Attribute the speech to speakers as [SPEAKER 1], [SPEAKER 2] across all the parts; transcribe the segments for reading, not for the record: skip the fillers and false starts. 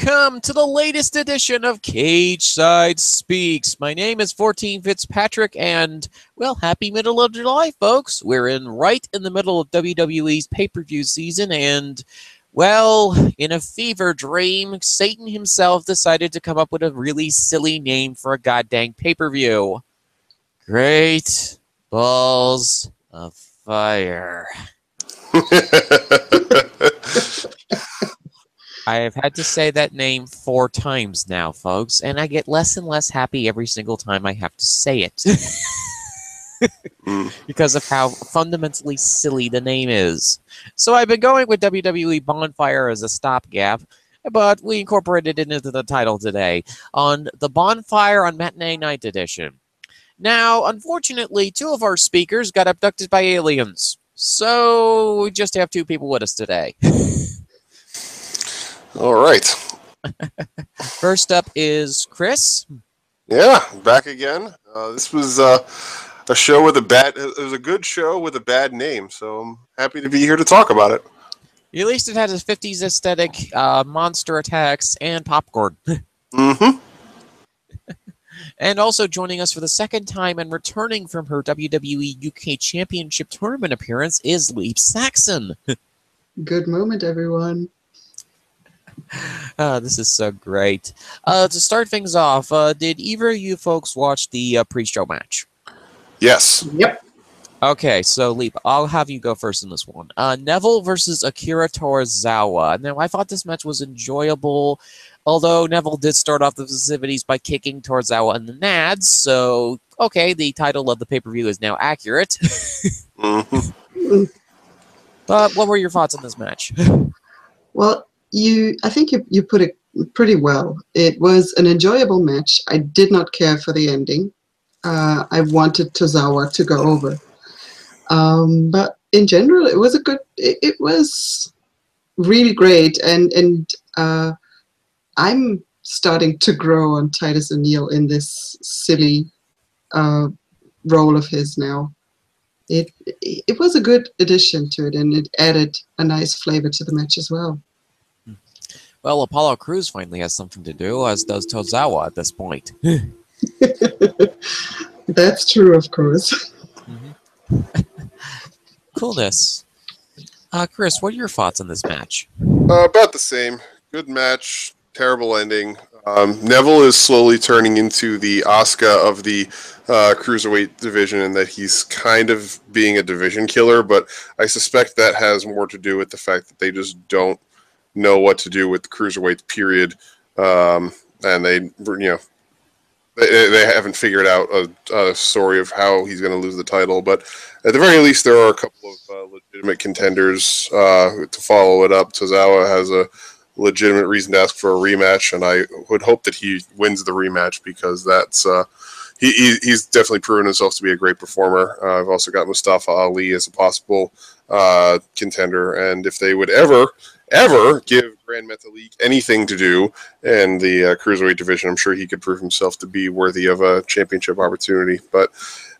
[SPEAKER 1] Welcome to the latest edition of Cageside Speaks. My name is 14 Fitzpatrick, and, well, happy middle of July, folks. We're right in the middle of WWE's pay-per-view season, and, well, in a fever dream, Satan himself decided to come up with a really silly name for a goddamn pay-per-view. Great Balls of Fire. I have had to say that name 4 times now, folks, and I get less and less happy every single time I have to say it. Because of how fundamentally silly the name is. So I've been going with WWE Bonfire as a stopgap, but we incorporated it into the title today on the Bonfire on Matinee Night Edition. Now, unfortunately, 2 of our speakers got abducted by aliens, so we just have 2 people with us today.
[SPEAKER 2] All right.
[SPEAKER 1] First up is Chris.
[SPEAKER 2] Yeah, back again. This was a show with it was a good show with a bad name, so I'm happy to be here to talk about it.
[SPEAKER 1] At least it had a 50s aesthetic, monster attacks, and popcorn.
[SPEAKER 2] Mm-hmm.
[SPEAKER 1] And also joining us for the second time and returning from her WWE UK Championship Tournament appearance is Leap Saxon.
[SPEAKER 3] Good moment, everyone.
[SPEAKER 1] This is so great. To start things off, did either of you folks watch the pre-show match?
[SPEAKER 2] Yes.
[SPEAKER 3] Yep.
[SPEAKER 1] Okay, so Leap, I'll have you go first in this one. Neville versus Akira Tozawa. Now, I thought this match was enjoyable, although Neville did start off the festivities by kicking Tozawa in the nads, so, okay, the title of the pay-per-view is now accurate.
[SPEAKER 2] Mm-hmm.
[SPEAKER 1] But what were your thoughts on this match?
[SPEAKER 3] Well, I think you put it pretty well. It was an enjoyable match. I did not care for the ending. I wanted Tozawa to go over. But in general, it was it was really great. And I'm starting to grow on Titus O'Neil in this silly role of his now. It was a good addition to it, and it added a nice flavor to the match as well.
[SPEAKER 1] Well, Apollo Crews finally has something to do, as does Tozawa at this point.
[SPEAKER 3] That's true, of course.
[SPEAKER 1] Coolness. Chris, what are your thoughts on this match?
[SPEAKER 2] About the same. Good match. Terrible ending. Neville is slowly turning into the Asuka of the cruiserweight division, in that he's kind of being a division killer, but I suspect that has more to do with the fact that they just don't know what to do with the cruiserweight period, and they haven't figured out a story of how he's going to lose the title. But at the very least, there are a couple of legitimate contenders to follow it up. Tozawa has a legitimate reason to ask for a rematch, and I would hope that he wins the rematch, because that's he's definitely proven himself to be a great performer. I've also got Mustafa Ali as a possible contender, and if they would ever give Grand Metalik anything to do in the cruiserweight division, I'm sure he could prove himself to be worthy of a championship opportunity. But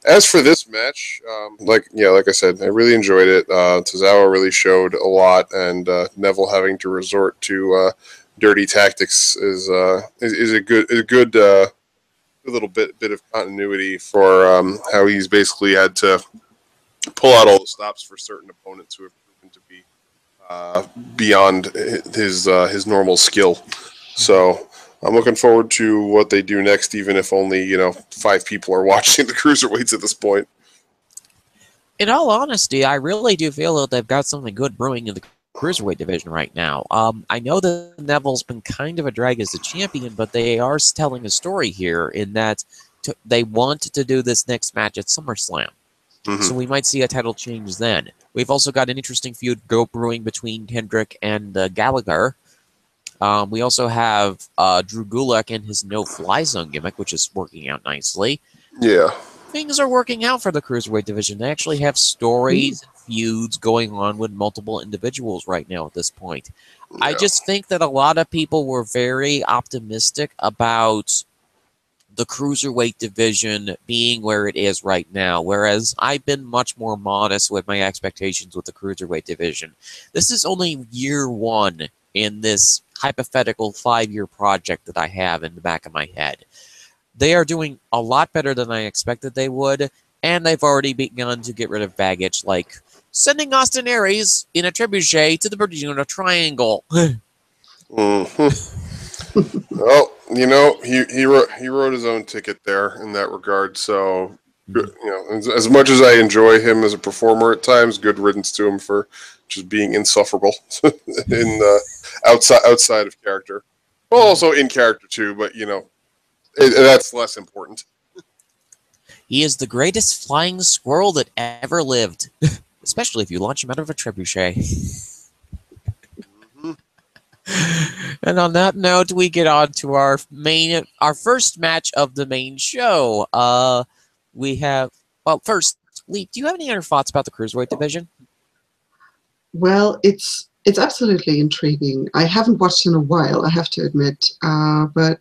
[SPEAKER 2] as for this match, like I said, I really enjoyed it. Tozawa really showed a lot, and Neville having to resort to dirty tactics is a good little bit of continuity for how he's basically had to pull out all the stops for certain opponents who have proven to be beyond his normal skill. So I'm looking forward to what they do next, even if only 5 people are watching the cruiserweights at this point.
[SPEAKER 1] In all honesty, I really do feel that they've got something good brewing in the cruiserweight division right now. I know that Neville's been kind of a drag as a champion, but they are telling a story here in that they want to do this next match at SummerSlam.
[SPEAKER 2] Mm-hmm.
[SPEAKER 1] So we might see a title change then. We've also got an interesting feud brewing between Kendrick and Gallagher. We also have Drew Gulak and his no-fly zone gimmick, which is working out nicely.
[SPEAKER 2] Yeah.
[SPEAKER 1] Things are working out for the Cruiserweight division. They actually have stories and feuds going on with multiple individuals right now at this point. Yeah. I just think that a lot of people were very optimistic about the Cruiserweight division being where it is right now, whereas I've been much more modest with my expectations with the Cruiserweight division. This is only year 1 in this hypothetical 5-year project that I have in the back of my head. They are doing a lot better than I expected they would, and they've already begun to get rid of baggage, like sending Austin Aries in a trebuchet to the Bermuda Triangle.
[SPEAKER 2] Well, you know, he wrote his own ticket there in that regard. So, you know, as much as I enjoy him as a performer at times, good riddance to him for just being insufferable in outside of character. Well, also in character too, but you know, that's less important.
[SPEAKER 1] He is the greatest flying squirrel that ever lived, especially if you launch him out of a trebuchet. And on that note, we get on to our first match of the main show. We have, well, first, Lee, do you have any other thoughts about the Cruiserweight division?
[SPEAKER 3] Well, it's absolutely intriguing. I haven't watched in a while, I have to admit. But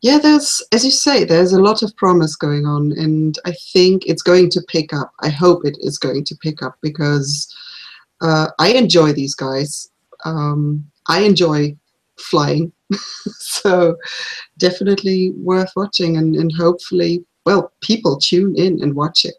[SPEAKER 3] yeah, there's, as you say, there's a lot of promise going on, and I think it's going to pick up. I hope it is going to pick up because I enjoy these guys. I enjoy flying, so definitely worth watching, and hopefully, well, people tune in and watch it.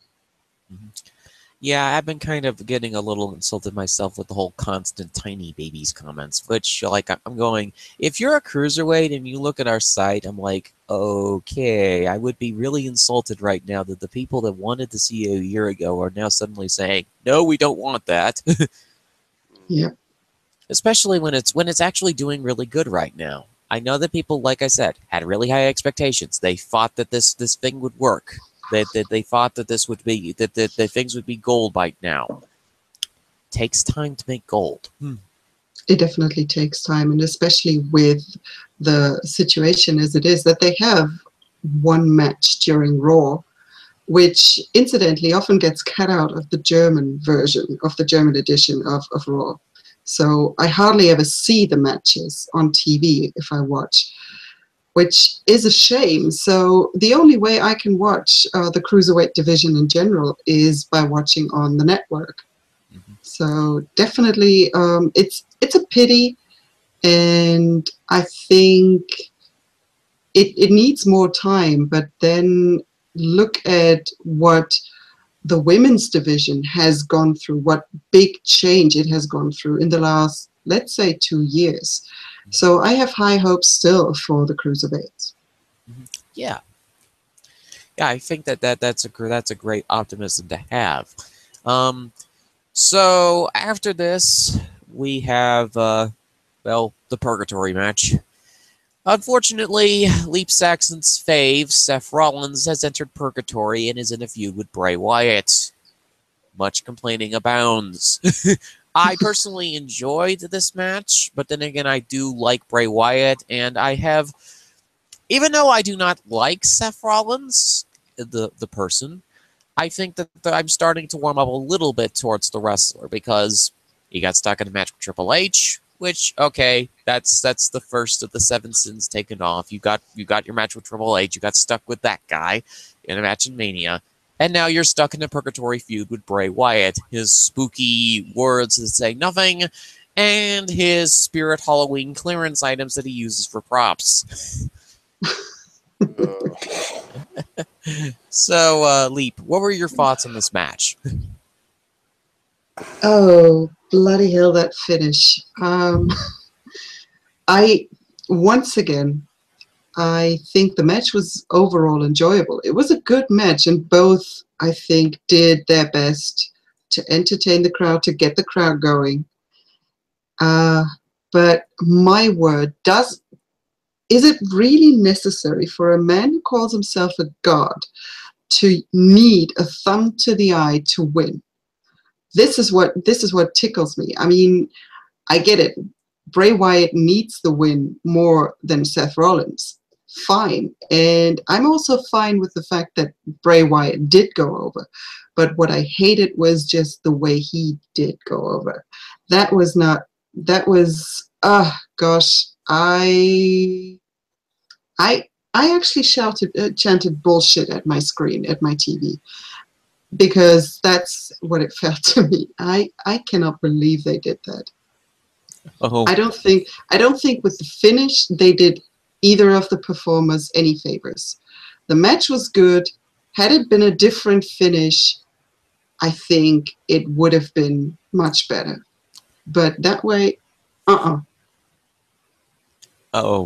[SPEAKER 1] Yeah, I've been kind of getting a little insulted myself with the whole constant tiny babies comments, which, like, I'm going, if you're a cruiserweight and you look at our site, I'm like, okay, I would be really insulted right now that the people that wanted to see you a year ago are now suddenly saying, no, we don't want that.
[SPEAKER 3] Yeah.
[SPEAKER 1] Especially when it's actually doing really good right now. I know that people, like I said, had really high expectations. They thought that this thing would work. That they thought that this would be that things would be gold by now. Takes time to make gold.
[SPEAKER 3] It definitely takes time, and especially with the situation as it is, that they have one match during Raw, which incidentally often gets cut out of the German version, of the German edition of Raw. So I hardly ever see the matches on TV if I watch, which is a shame. So the only way I can watch the Cruiserweight division in general is by watching on the network. So definitely it's a pity, and I think it needs more time, but then look at what the women's division has gone through, what big change it has gone through in the last, let's say, 2 years. So I have high hopes still for the Cruiserweights.
[SPEAKER 1] Yeah, I think that's a great optimism to have. So after this, we have well, the Purgatory Match. Unfortunately, Leap Saxon's fave, Seth Rollins, has entered Purgatory and is in a feud with Bray Wyatt. Much complaining abounds. I personally enjoyed this match, but then again, I do like Bray Wyatt, and I have, even though I do not like Seth Rollins, the person, I think that I'm starting to warm up a little bit towards the wrestler, because he got stuck in a match with Triple H, which, okay, that's the first of the 7 sins taken off. You got your match with Triple H, you got stuck with that guy in a match in Mania, and now you're stuck in a Purgatory feud with Bray Wyatt. His spooky words that say nothing, and his Spirit Halloween clearance items that he uses for props. So, Leap, what were your thoughts on this match?
[SPEAKER 3] Oh, bloody hell, that finish. Once again, I think the match was overall enjoyable. It was a good match, and both, I think, did their best to entertain the crowd, to get the crowd going. But my word, is it really necessary for a man who calls himself a god to need a thumb to the eye to win? This is what tickles me. I mean, I get it. Bray Wyatt needs the win more than Seth Rollins. Fine. And I'm also fine with the fact that Bray Wyatt did go over. But what I hated was just the way he did go over. That was, gosh, I actually chanted bullshit at my screen, at my TV. Because that's what it felt to me. I cannot believe they did that.
[SPEAKER 1] Oh,
[SPEAKER 3] I don't think with the finish they did either of the performers any favors. The match was good. Had it been a different finish, I think it would have been much better. But that way,
[SPEAKER 1] oh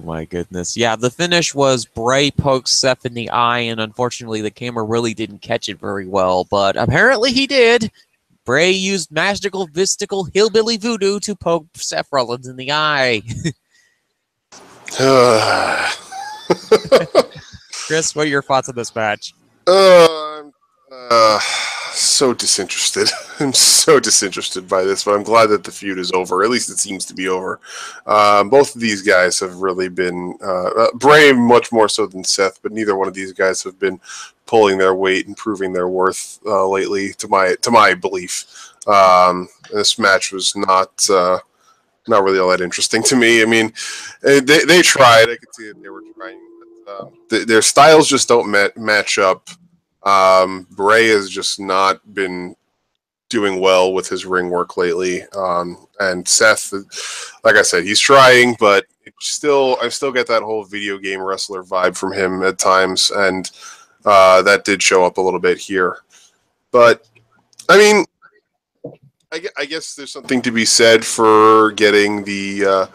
[SPEAKER 1] my goodness. Yeah, the finish was Bray pokes Seth in the eye, and unfortunately the camera really didn't catch it very well, but apparently he did. Bray used magical, mystical, hillbilly voodoo to poke Seth Rollins in the eye. Chris, what are your thoughts on this match?
[SPEAKER 2] I'm so disinterested. I'm so disinterested by this, but I'm glad that the feud is over. At least it seems to be over. Both of these guys have really been Bray much more so than Seth, but neither one of these guys have been pulling their weight and proving their worth lately, to my belief. This match was not really all that interesting to me. I mean, they tried. I could see that they were trying. But, their styles just don't match up. Bray has just not been doing well with his ring work lately. And Seth, like I said, he's trying, but I still get that whole video game wrestler vibe from him at times, and that did show up a little bit here. But I mean, I guess there's something to be said for getting the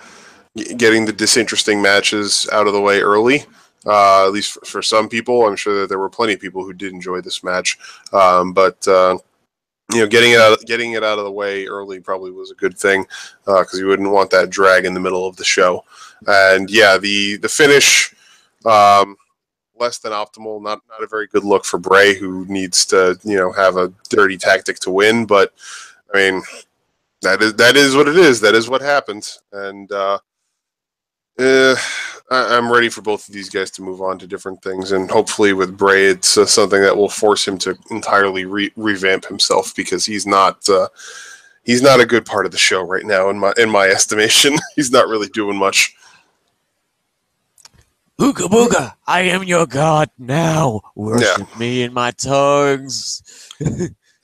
[SPEAKER 2] disinteresting matches out of the way early. At least for some people. I'm sure that there were plenty of people who did enjoy this match, but getting it out of the way early probably was a good thing, because you wouldn't want that drag in the middle of the show. And yeah, the finish, less than optimal. Not a very good look for Bray, who needs to have a dirty tactic to win. But I mean, that is what it is. That is what happens. And I'm ready for both of these guys to move on to different things, and hopefully with Bray, it's something that will force him to entirely revamp himself, because he's not a good part of the show right now in my estimation. He's not really doing much.
[SPEAKER 1] Ooga booga, I am your god now. Worship me in my tongues.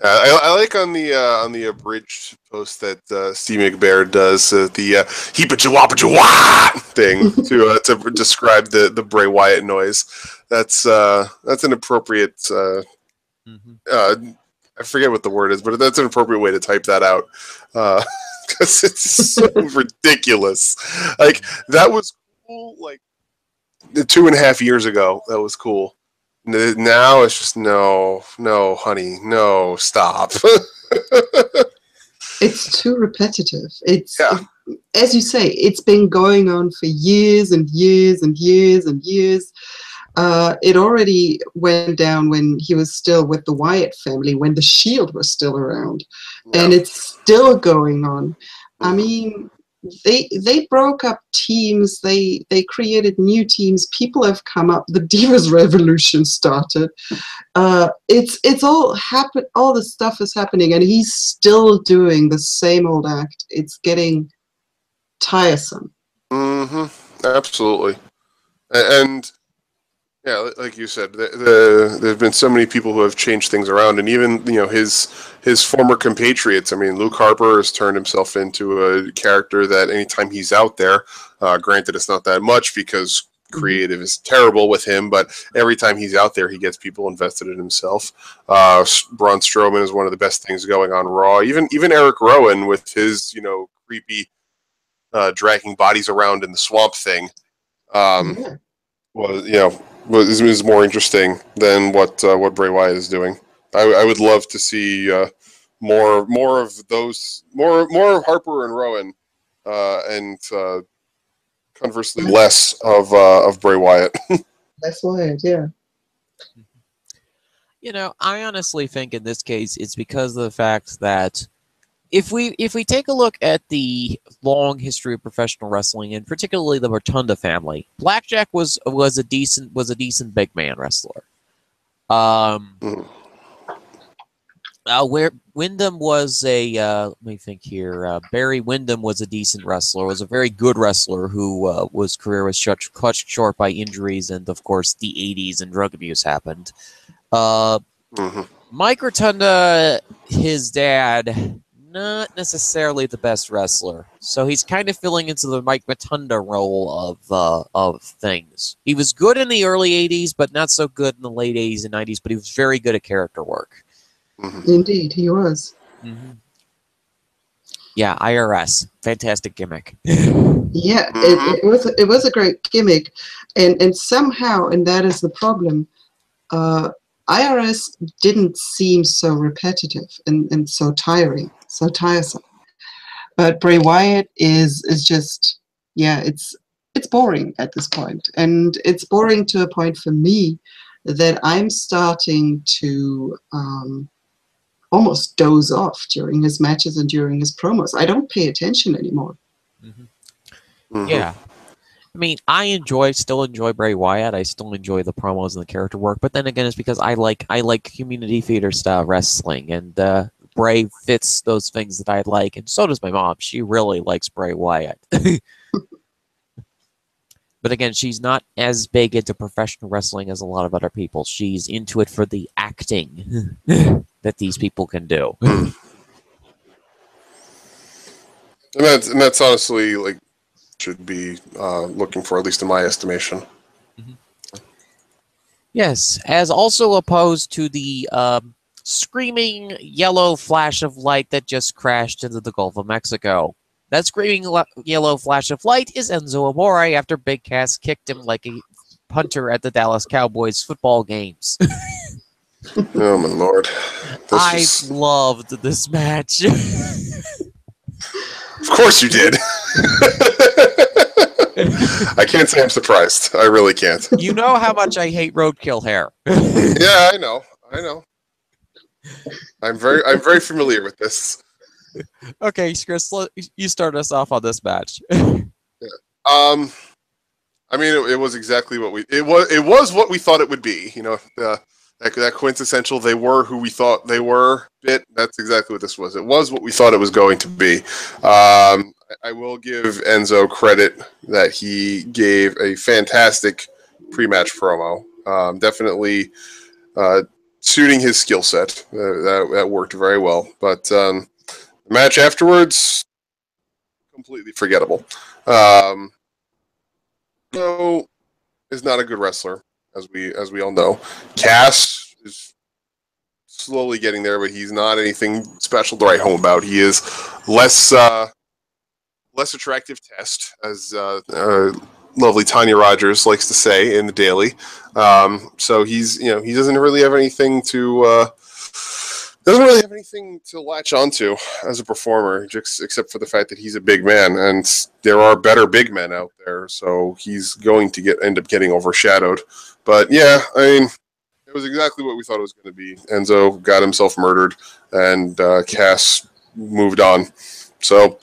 [SPEAKER 2] I like on the abridged post that Steve McBair does the heepa-cha-wappa-cha-wah thing to describe the Bray Wyatt noise. That's an appropriate. I forget what the word is, but that's an appropriate way to type that out, because it's so ridiculous. Like, that was cool. Like 2.5 years ago, that was cool. Now it's just no, honey, no, stop.
[SPEAKER 3] It's too repetitive. It's as you say, it's been going on for years and years and years and years. It already went down when he was still with the Wyatt family, when the Shield was still around, and it's still going on. I mean, they broke up teams. They created new teams. People have come up. The Divas Revolution started. It's all happened. All the stuff is happening, and he's still doing the same old act. It's getting tiresome.
[SPEAKER 2] Absolutely, and yeah, like you said, there've been so many people who have changed things around, and even his former compatriots. I mean, Luke Harper has turned himself into a character that anytime he's out there, granted it's not that much because creative is terrible with him, but every time he's out there, he gets people invested in himself. Braun Strowman is one of the best things going on Raw. Even Eric Rowan with his creepy dragging bodies around in the swamp thing. Was more interesting than what Bray Wyatt is doing. I would love to see more of those, more of Harper and Rowan, and conversely less of Bray Wyatt.
[SPEAKER 3] That's Wyatt, yeah.
[SPEAKER 1] I honestly think in this case it's because of the fact that if we take a look at the long history of professional wrestling, and particularly the Rotunda family, Blackjack was a decent big man wrestler. Where Wyndham was let me think here. Barry Windham was a decent wrestler. Was a very good wrestler who his career was cut short by injuries, and of course the '80s and drug abuse happened. Mike Rotunda, his dad, not necessarily the best wrestler. So he's kind of filling into the Mike Matunda role of things. He was good in the early 80s, but not so good in the late 80s and 90s, but he was very good at character work.
[SPEAKER 2] Mm-hmm.
[SPEAKER 3] Indeed, he was.
[SPEAKER 1] Mm-hmm. Yeah, IRS. Fantastic gimmick.
[SPEAKER 3] Yeah, it was a great gimmick. And somehow, and that is the problem, IRS didn't seem so repetitive and so tiring, so tiresome. But Bray Wyatt is just, yeah, it's boring at this point. And it's boring to a point for me that I'm starting to almost doze off during his matches and during his promos. I don't pay attention anymore.
[SPEAKER 1] Mm-hmm.
[SPEAKER 2] Mm-hmm.
[SPEAKER 1] Yeah. I mean, I still enjoy Bray Wyatt. I still enjoy the promos and the character work. But then again, it's because I like community theater style wrestling, and Bray fits those things that I like, and so does my mom. She really likes Bray Wyatt. But again, she's not as big into professional wrestling as a lot of other people. She's into it for the acting that these people can do.
[SPEAKER 2] And that's honestly like should be looking for, at least in my estimation.
[SPEAKER 1] Mm-hmm. Yes, as also opposed to the screaming yellow flash of light that just crashed into the Gulf of Mexico. That screaming yellow flash of light is Enzo Amore after Big Cass kicked him like a punter at the Dallas Cowboys football games.
[SPEAKER 2] Oh my lord!
[SPEAKER 1] I loved this match.
[SPEAKER 2] Of course you did. I can't say I'm surprised. I really can't.
[SPEAKER 1] You know how much I hate roadkill hair.
[SPEAKER 2] Yeah, I know. I'm very familiar with this.
[SPEAKER 1] Okay, Chris, you start us off on this match.
[SPEAKER 2] Yeah. I mean, it was exactly what it was what we thought it would be. You know, that quintessential they were who we thought they were bit. That's exactly what this was. It was what we thought it was going to be. I will give Enzo credit that he gave a fantastic pre-match promo. Definitely suiting his skill set. That worked very well. But the match afterwards, completely forgettable. So is not a good wrestler, as we all know. Cass is slowly getting there, but he's not anything special to write home about. He is less attractive test, as lovely Tanya Rogers likes to say in the Daily. So he doesn't really have anything to latch onto as a performer, just except for the fact that he's a big man, and there are better big men out there. So he's going to end up getting overshadowed. But yeah, I mean, it was exactly what we thought it was going to be. Enzo got himself murdered, and Cass moved on. So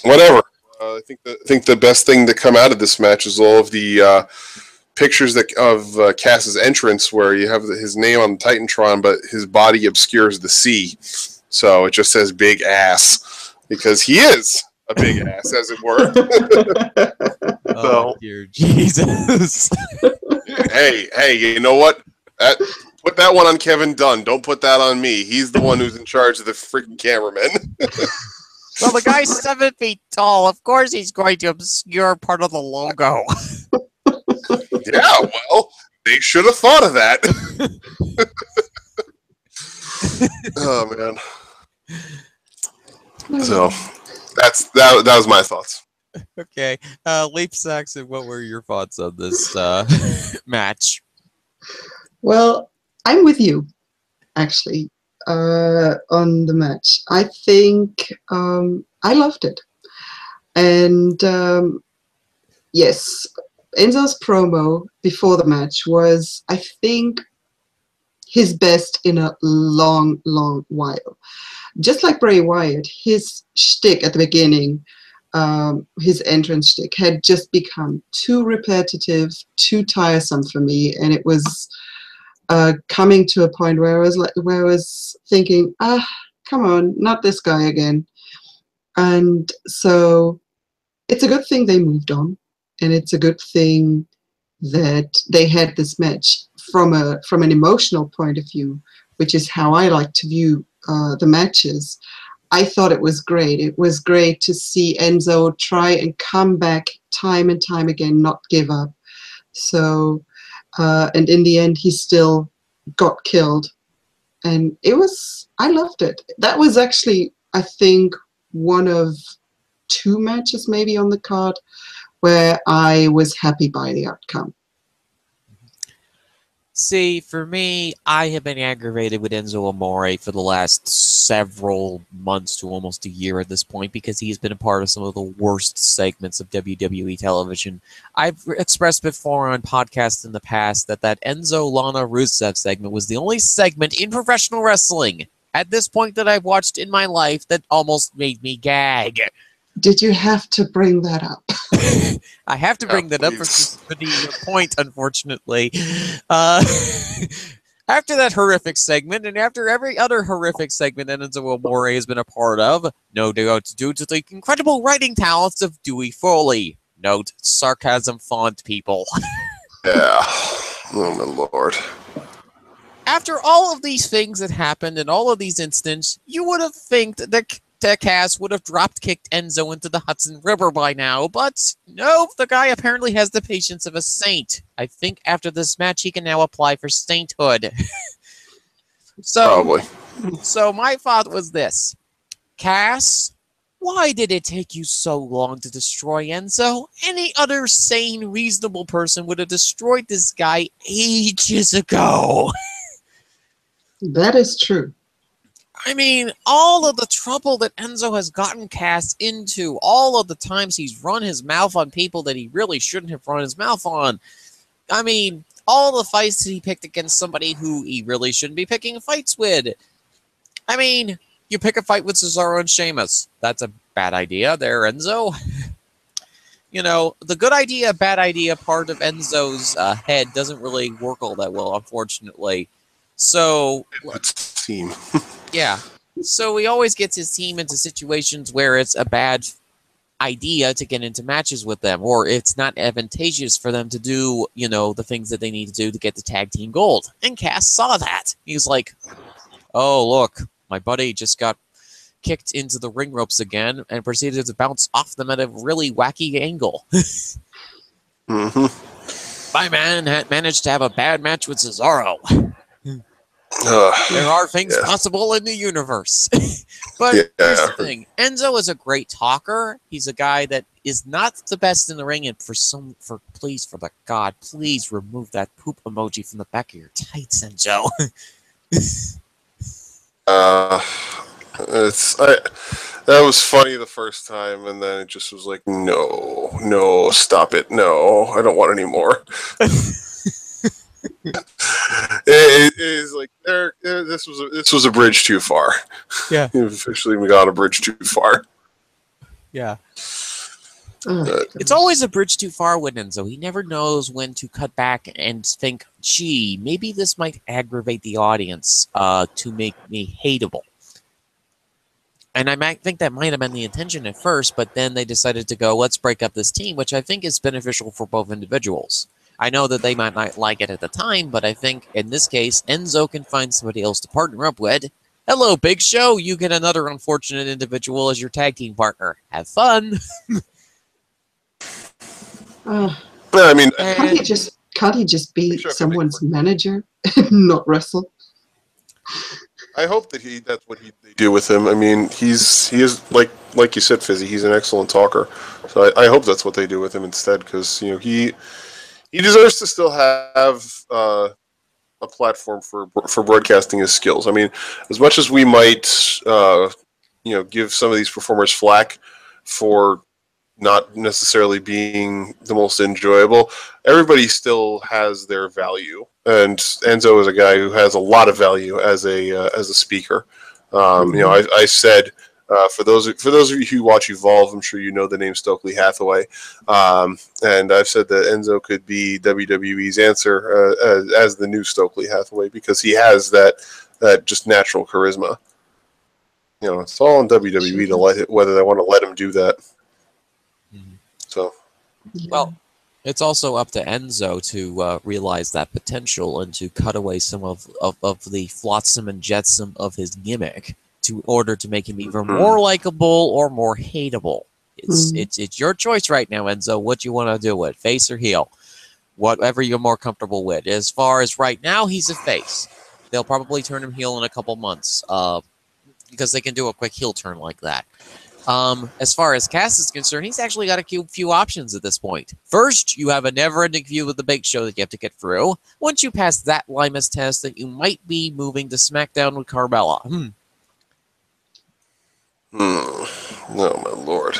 [SPEAKER 2] whatever. I think the best thing to come out of this match is all of the pictures of Cass's entrance, where you have his name on the Titantron, but his body obscures the C, so it just says "big ass" because he is a big ass, as it were.
[SPEAKER 1] Oh dear Jesus!
[SPEAKER 2] Hey, you know what? Put that one on Kevin Dunn. Don't put that on me. He's the one who's in charge of the freaking cameraman.
[SPEAKER 1] Well, the guy's 7 feet tall. Of course he's going to obscure part of the logo.
[SPEAKER 2] Yeah, well, they should have thought of that. Oh, man. So, that was my thoughts.
[SPEAKER 1] Okay. Leap Saxon, what were your thoughts on this match?
[SPEAKER 3] Well, I'm with you, actually. On the match. I think I loved it. And yes, Enzo's promo before the match was, I think, his best in a long, long while. Just like Bray Wyatt, his shtick at the beginning, his entrance shtick, had just become too repetitive, too tiresome for me, and it was coming to a point where I was thinking, come on, not this guy again. And so it's a good thing they moved on, and it's a good thing that they had this match from an emotional point of view, which is how I like to view the matches. I thought it was great. It was great to see Enzo try and come back time and time again, not give up. So, and in the end, he still got killed. And I loved it. That was actually, I think, one of 2 matches maybe on the card where I was happy by the outcome.
[SPEAKER 1] See, for me, I have been aggravated with Enzo Amore for the last several months to almost a year at this point because he has been a part of some of the worst segments of WWE television. I've expressed before on podcasts in the past that Enzo Lana Rusev segment was the only segment in professional wrestling at this point that I've watched in my life that almost made me gag.
[SPEAKER 3] Did you have to bring that up?
[SPEAKER 1] I have to bring that up for the point, unfortunately. After that horrific segment, and after every other horrific segment that Enzo Amore has been a part of, no doubt due to the incredible writing talents of Dewey Foley. Note, sarcasm font, people.
[SPEAKER 2] Yeah. Oh, my Lord.
[SPEAKER 1] After all of these things that happened and all of these incidents, you would have think that Cass would have drop-kicked Enzo into the Hudson River by now, but no, the guy apparently has the patience of a saint. I think after this match, he can now apply for sainthood.
[SPEAKER 2] Probably.
[SPEAKER 1] So my thought was this. Cass, why did it take you so long to destroy Enzo? Any other sane, reasonable person would have destroyed this guy ages ago.
[SPEAKER 3] That is true.
[SPEAKER 1] I mean, all of the trouble that Enzo has gotten Cass into, all of the times he's run his mouth on people that he really shouldn't have run his mouth on. I mean, all the fights that he picked against somebody who he really shouldn't be picking fights with. I mean, you pick a fight with Cesaro and Sheamus. That's a bad idea there, Enzo. You know, the good idea, bad idea part of Enzo's head doesn't really work all that well, unfortunately. So,
[SPEAKER 2] Team.
[SPEAKER 1] yeah. So he always gets his team into situations where it's a bad idea to get into matches with them, or it's not advantageous for them to do, you know, the things that they need to do to get the tag team gold. And Cass saw that. He was like, oh, look, my buddy just got kicked into the ring ropes again and proceeded to bounce off them at a really wacky angle. My man had managed to have a bad match with Cesaro. There are things possible in the universe. But here's the thing. Enzo is a great talker. He's a guy that is not the best in the ring. And please, for the God, please remove that poop emoji from the back of your tights, Enzo.
[SPEAKER 2] That was funny the first time, and then it just was like, no, stop it. No, I don't want any more. It is like this was a bridge too far.
[SPEAKER 1] Yeah.
[SPEAKER 2] Officially we got a bridge too far.
[SPEAKER 1] Yeah. It's always a bridge too far with Enzo. He never knows when to cut back and think, gee, maybe this might aggravate the audience to make me hateable. And I might think that might have been the intention at first, but then they decided to go, let's break up this team, which I think is beneficial for both individuals. I know that they might not like it at the time, but I think in this case, Enzo can find somebody else to partner up with. Hello, Big Show. You get another unfortunate individual as your tag team partner. Have fun.
[SPEAKER 2] I mean,
[SPEAKER 3] can't he just be someone's manager and not wrestle?
[SPEAKER 2] I hope that that's what they do with him. I mean, he is like you said, Fizzy. He's an excellent talker. So I hope that's what they do with him instead, because he deserves to still have a platform for broadcasting his skills. I mean, as much as we might give some of these performers flack for not necessarily being the most enjoyable, everybody still has their value, and Enzo is a guy who has a lot of value as a speaker. I said for those of you who watch Evolve, I'm sure you know the name Stokely Hathaway, and I've said that Enzo could be WWE's answer as the new Stokely Hathaway, because he has that just natural charisma. It's all on WWE to let it, whether they want to let him do that. So,
[SPEAKER 1] well, it's also up to Enzo to realize that potential and to cut away some of the flotsam and jetsam of his gimmick to order to make him either more likable or more hateable. It's your choice right now, Enzo. What you want to do with face or heel, whatever you're more comfortable with. As far as right now, he's a face. They'll probably turn him heel in a couple months because they can do a quick heel turn like that. As far as Cass is concerned, he's actually got a few options at this point. First, you have a never-ending feud with the Big Show that you have to get through. Once you pass that Limus test, then you might be moving to SmackDown with Carmella.
[SPEAKER 2] Oh, my Lord.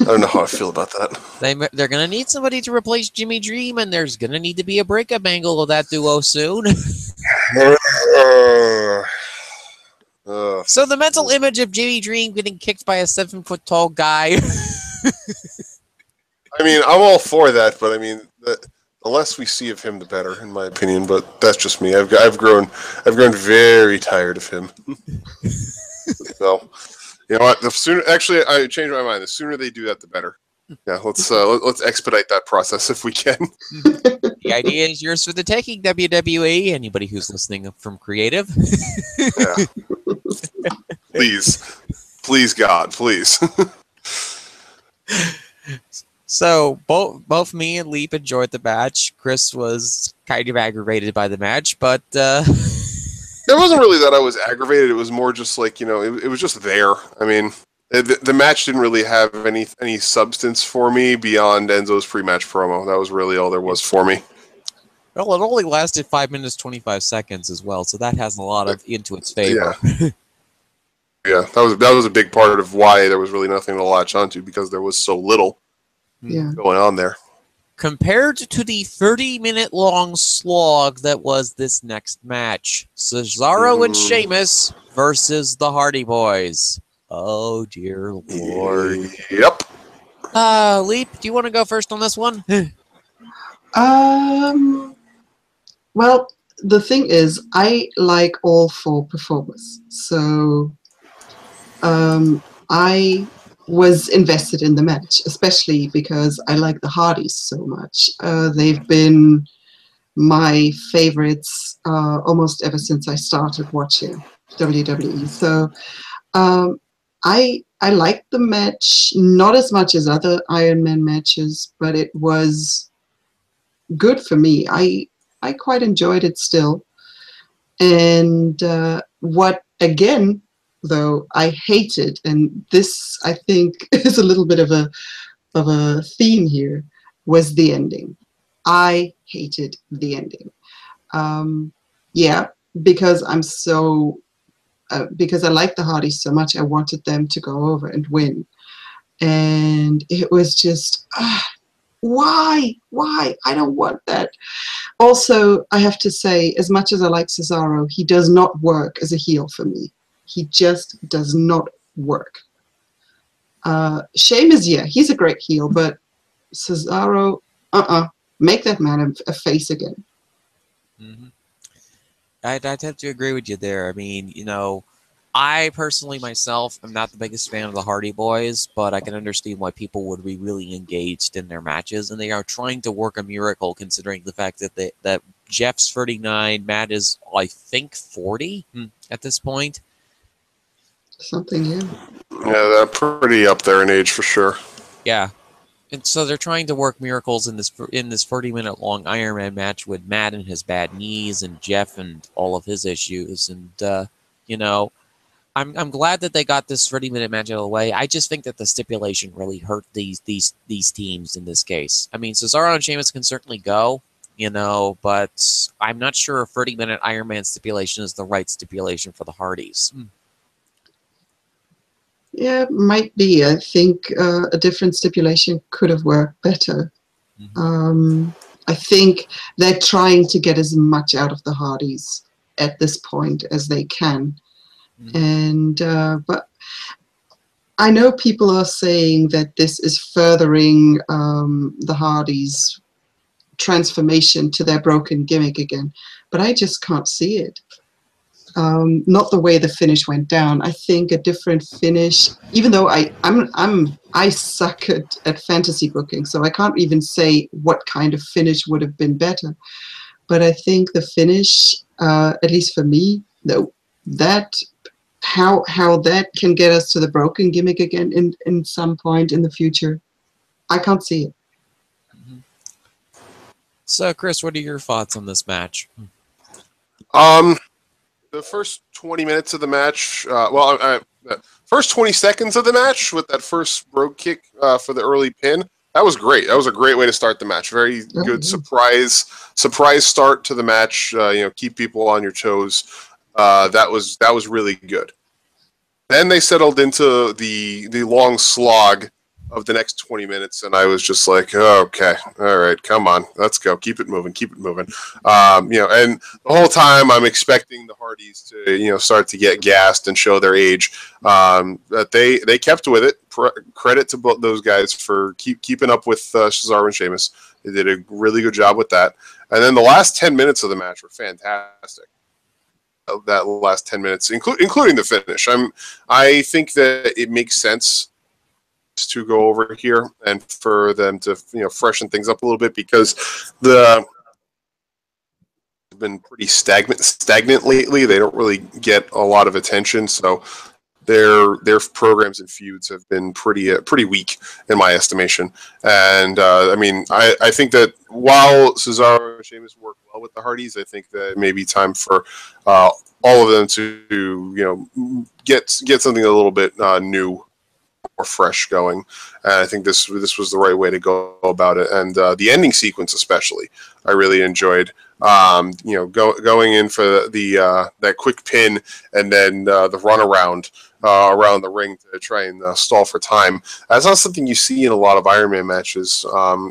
[SPEAKER 2] I don't know how I feel about that.
[SPEAKER 1] They're going to need somebody to replace Jimmy Dream, and there's going to need to be a breakup angle of that duo soon. So the mental image of Jimmy Dream getting kicked by a 7-foot-tall guy.
[SPEAKER 2] I mean, I'm all for that, but I mean, the less we see of him, the better, in my opinion. But that's just me. I've grown very tired of him. So, you know what? Actually, I changed my mind. The sooner they do that, the better. Yeah, let's expedite that process if we can.
[SPEAKER 1] The idea is yours for the taking, WWE. Anybody who's listening from creative.
[SPEAKER 2] Yeah. Please, God, please.
[SPEAKER 1] So both me and Leap enjoyed the match. Chris was kind of aggravated by the match, but
[SPEAKER 2] It wasn't really that I was aggravated. It was more just like, it was just there. I mean, the match didn't really have any substance for me beyond Enzo's pre-match promo. That was really all there was for me.
[SPEAKER 1] Well, it only lasted 5 minutes 25 seconds as well, so that has a lot of into its favor.
[SPEAKER 2] Yeah, that was a big part of why there was really nothing to latch onto, because there was so little going on there.
[SPEAKER 1] Compared to the 30-minute long slog that was this next match, Cesaro and Sheamus versus the Hardy Boys. Oh dear Lord.
[SPEAKER 2] Yep.
[SPEAKER 1] Leap, do you want to go first on this one?
[SPEAKER 3] Well, the thing is, I like all 4 performers. So I was invested in the match, especially because I like the Hardys so much. They've been my favorites almost ever since I started watching WWE. So I liked the match, not as much as other Iron Man matches, but it was good for me. I quite enjoyed it still. And what, again, though, I hated, and this, I think, is a little bit of a theme here, was the ending. I hated the ending. Because I'm so... because I like the Hardys so much, I wanted them to go over and win. And it was just... Why? I don't want that. Also, I have to say, as much as I like Cesaro, he does not work as a heel for me. He just does not work. Sheamus, he's a great heel, but Cesaro, make that man a face again.
[SPEAKER 1] Mm-hmm. I'd have to agree with you there. I mean, I personally myself am not the biggest fan of the Hardy Boys, but I can understand why people would be really engaged in their matches, and they are trying to work a miracle considering the fact that Jeff's 39, Matt is, I think, 40 at this point.
[SPEAKER 3] Something,
[SPEAKER 2] Yeah, they're pretty up there in age for sure.
[SPEAKER 1] Yeah. And so they're trying to work miracles in this 40-minute long Iron Man match with Matt and his bad knees and Jeff and all of his issues. And, I'm glad that they got this 30-minute match out of the way. I just think that the stipulation really hurt these teams in this case. I mean, Cesaro and Sheamus can certainly go, but I'm not sure a 30-minute Iron Man stipulation is the right stipulation for the Hardys.
[SPEAKER 3] Yeah, might be. I think a different stipulation could have worked better. Mm-hmm. I think they're trying to get as much out of the Hardys at this point as they can. Mm-hmm. And but I know people are saying that this is furthering the Hardys' transformation to their broken gimmick again, but I just can't see it. Not the way the finish went down. I think a different finish, even though I suck at fantasy booking, so I can't even say what kind of finish would have been better. But I think the finish, at least for me, that how that can get us to the broken gimmick again in some point in the future, I can't see it.
[SPEAKER 1] So, Chris, what are your thoughts on this match?
[SPEAKER 2] The first 20 minutes of the match, the first 20 seconds of the match with that first brogue kick for the early pin, that was great. That was a great way to start the match. Very good surprise start to the match. Keep people on your toes. That was really good. Then they settled into the long slog of the next 20 minutes, and I was just like, oh, okay, all right, come on, let's go, keep it moving. And the whole time I'm expecting the Hardys to start to get gassed and show their age. That they kept with it. Credit to both those guys for keeping up with Cesaro and Sheamus. They did a really good job with that. And then the last 10 minutes of the match were fantastic. That last 10 minutes, including the finish. I think that it makes sense to go over here and for them to freshen things up a little bit, because they've been pretty stagnant lately. They don't really get a lot of attention, so their programs and feuds have been pretty weak in my estimation. And I think that while Cesaro and Sheamus work well with the Hardys, I think that it may be time for all of them to get something a little bit new or fresh going. And I think this was the right way to go about it. And the ending sequence especially, I really enjoyed. Going in for that quick pin and then the run around the ring to try and stall for time. That's not something you see in a lot of Iron Man matches,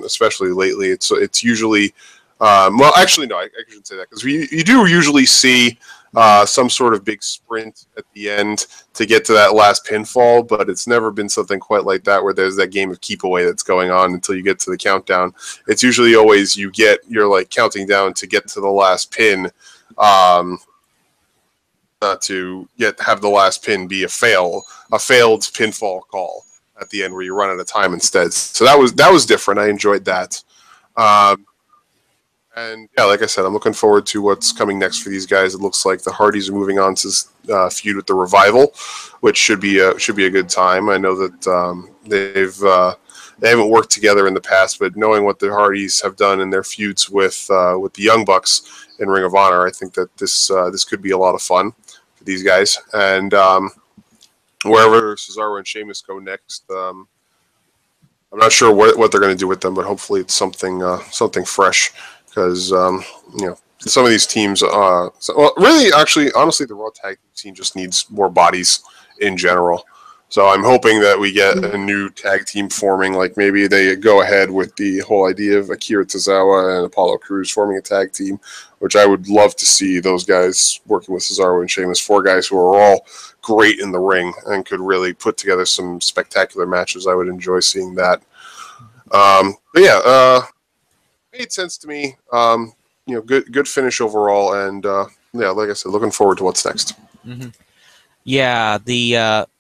[SPEAKER 2] especially lately. It's usually actually no, I shouldn't say that, because you do usually see some sort of big sprint at the end to get to that last pinfall, but it's never been something quite like that where there's that game of keep away that's going on until you get to the countdown. It's usually always you're like counting down to get to the last pin, to have the last pin be a failed pinfall call at the end where you run out of time instead. So that was different. I enjoyed that. And yeah, like I said, I'm looking forward to what's coming next for these guys. It looks like the Hardys are moving on to feud with the Revival, which should be a good time. I know that they haven't worked together in the past, but knowing what the Hardys have done in their feuds with the Young Bucks in Ring of Honor, I think that this could be a lot of fun for these guys. And wherever Cesaro and Sheamus go next, I'm not sure what they're going to do with them, but hopefully it's something fresh. Because some of these teams, really, actually, honestly, the Raw Tag Team just needs more bodies in general. So I'm hoping that we get a new tag team forming. Like maybe they go ahead with the whole idea of Akira Tozawa and Apollo Crews forming a tag team, which I would love to see those guys working with Cesaro and Sheamus. 4 guys who are all great in the ring and could really put together some spectacular matches. I would enjoy seeing that. Made sense to me. Good finish overall, and like I said, looking forward to what's next.
[SPEAKER 1] Mm-hmm. Yeah, the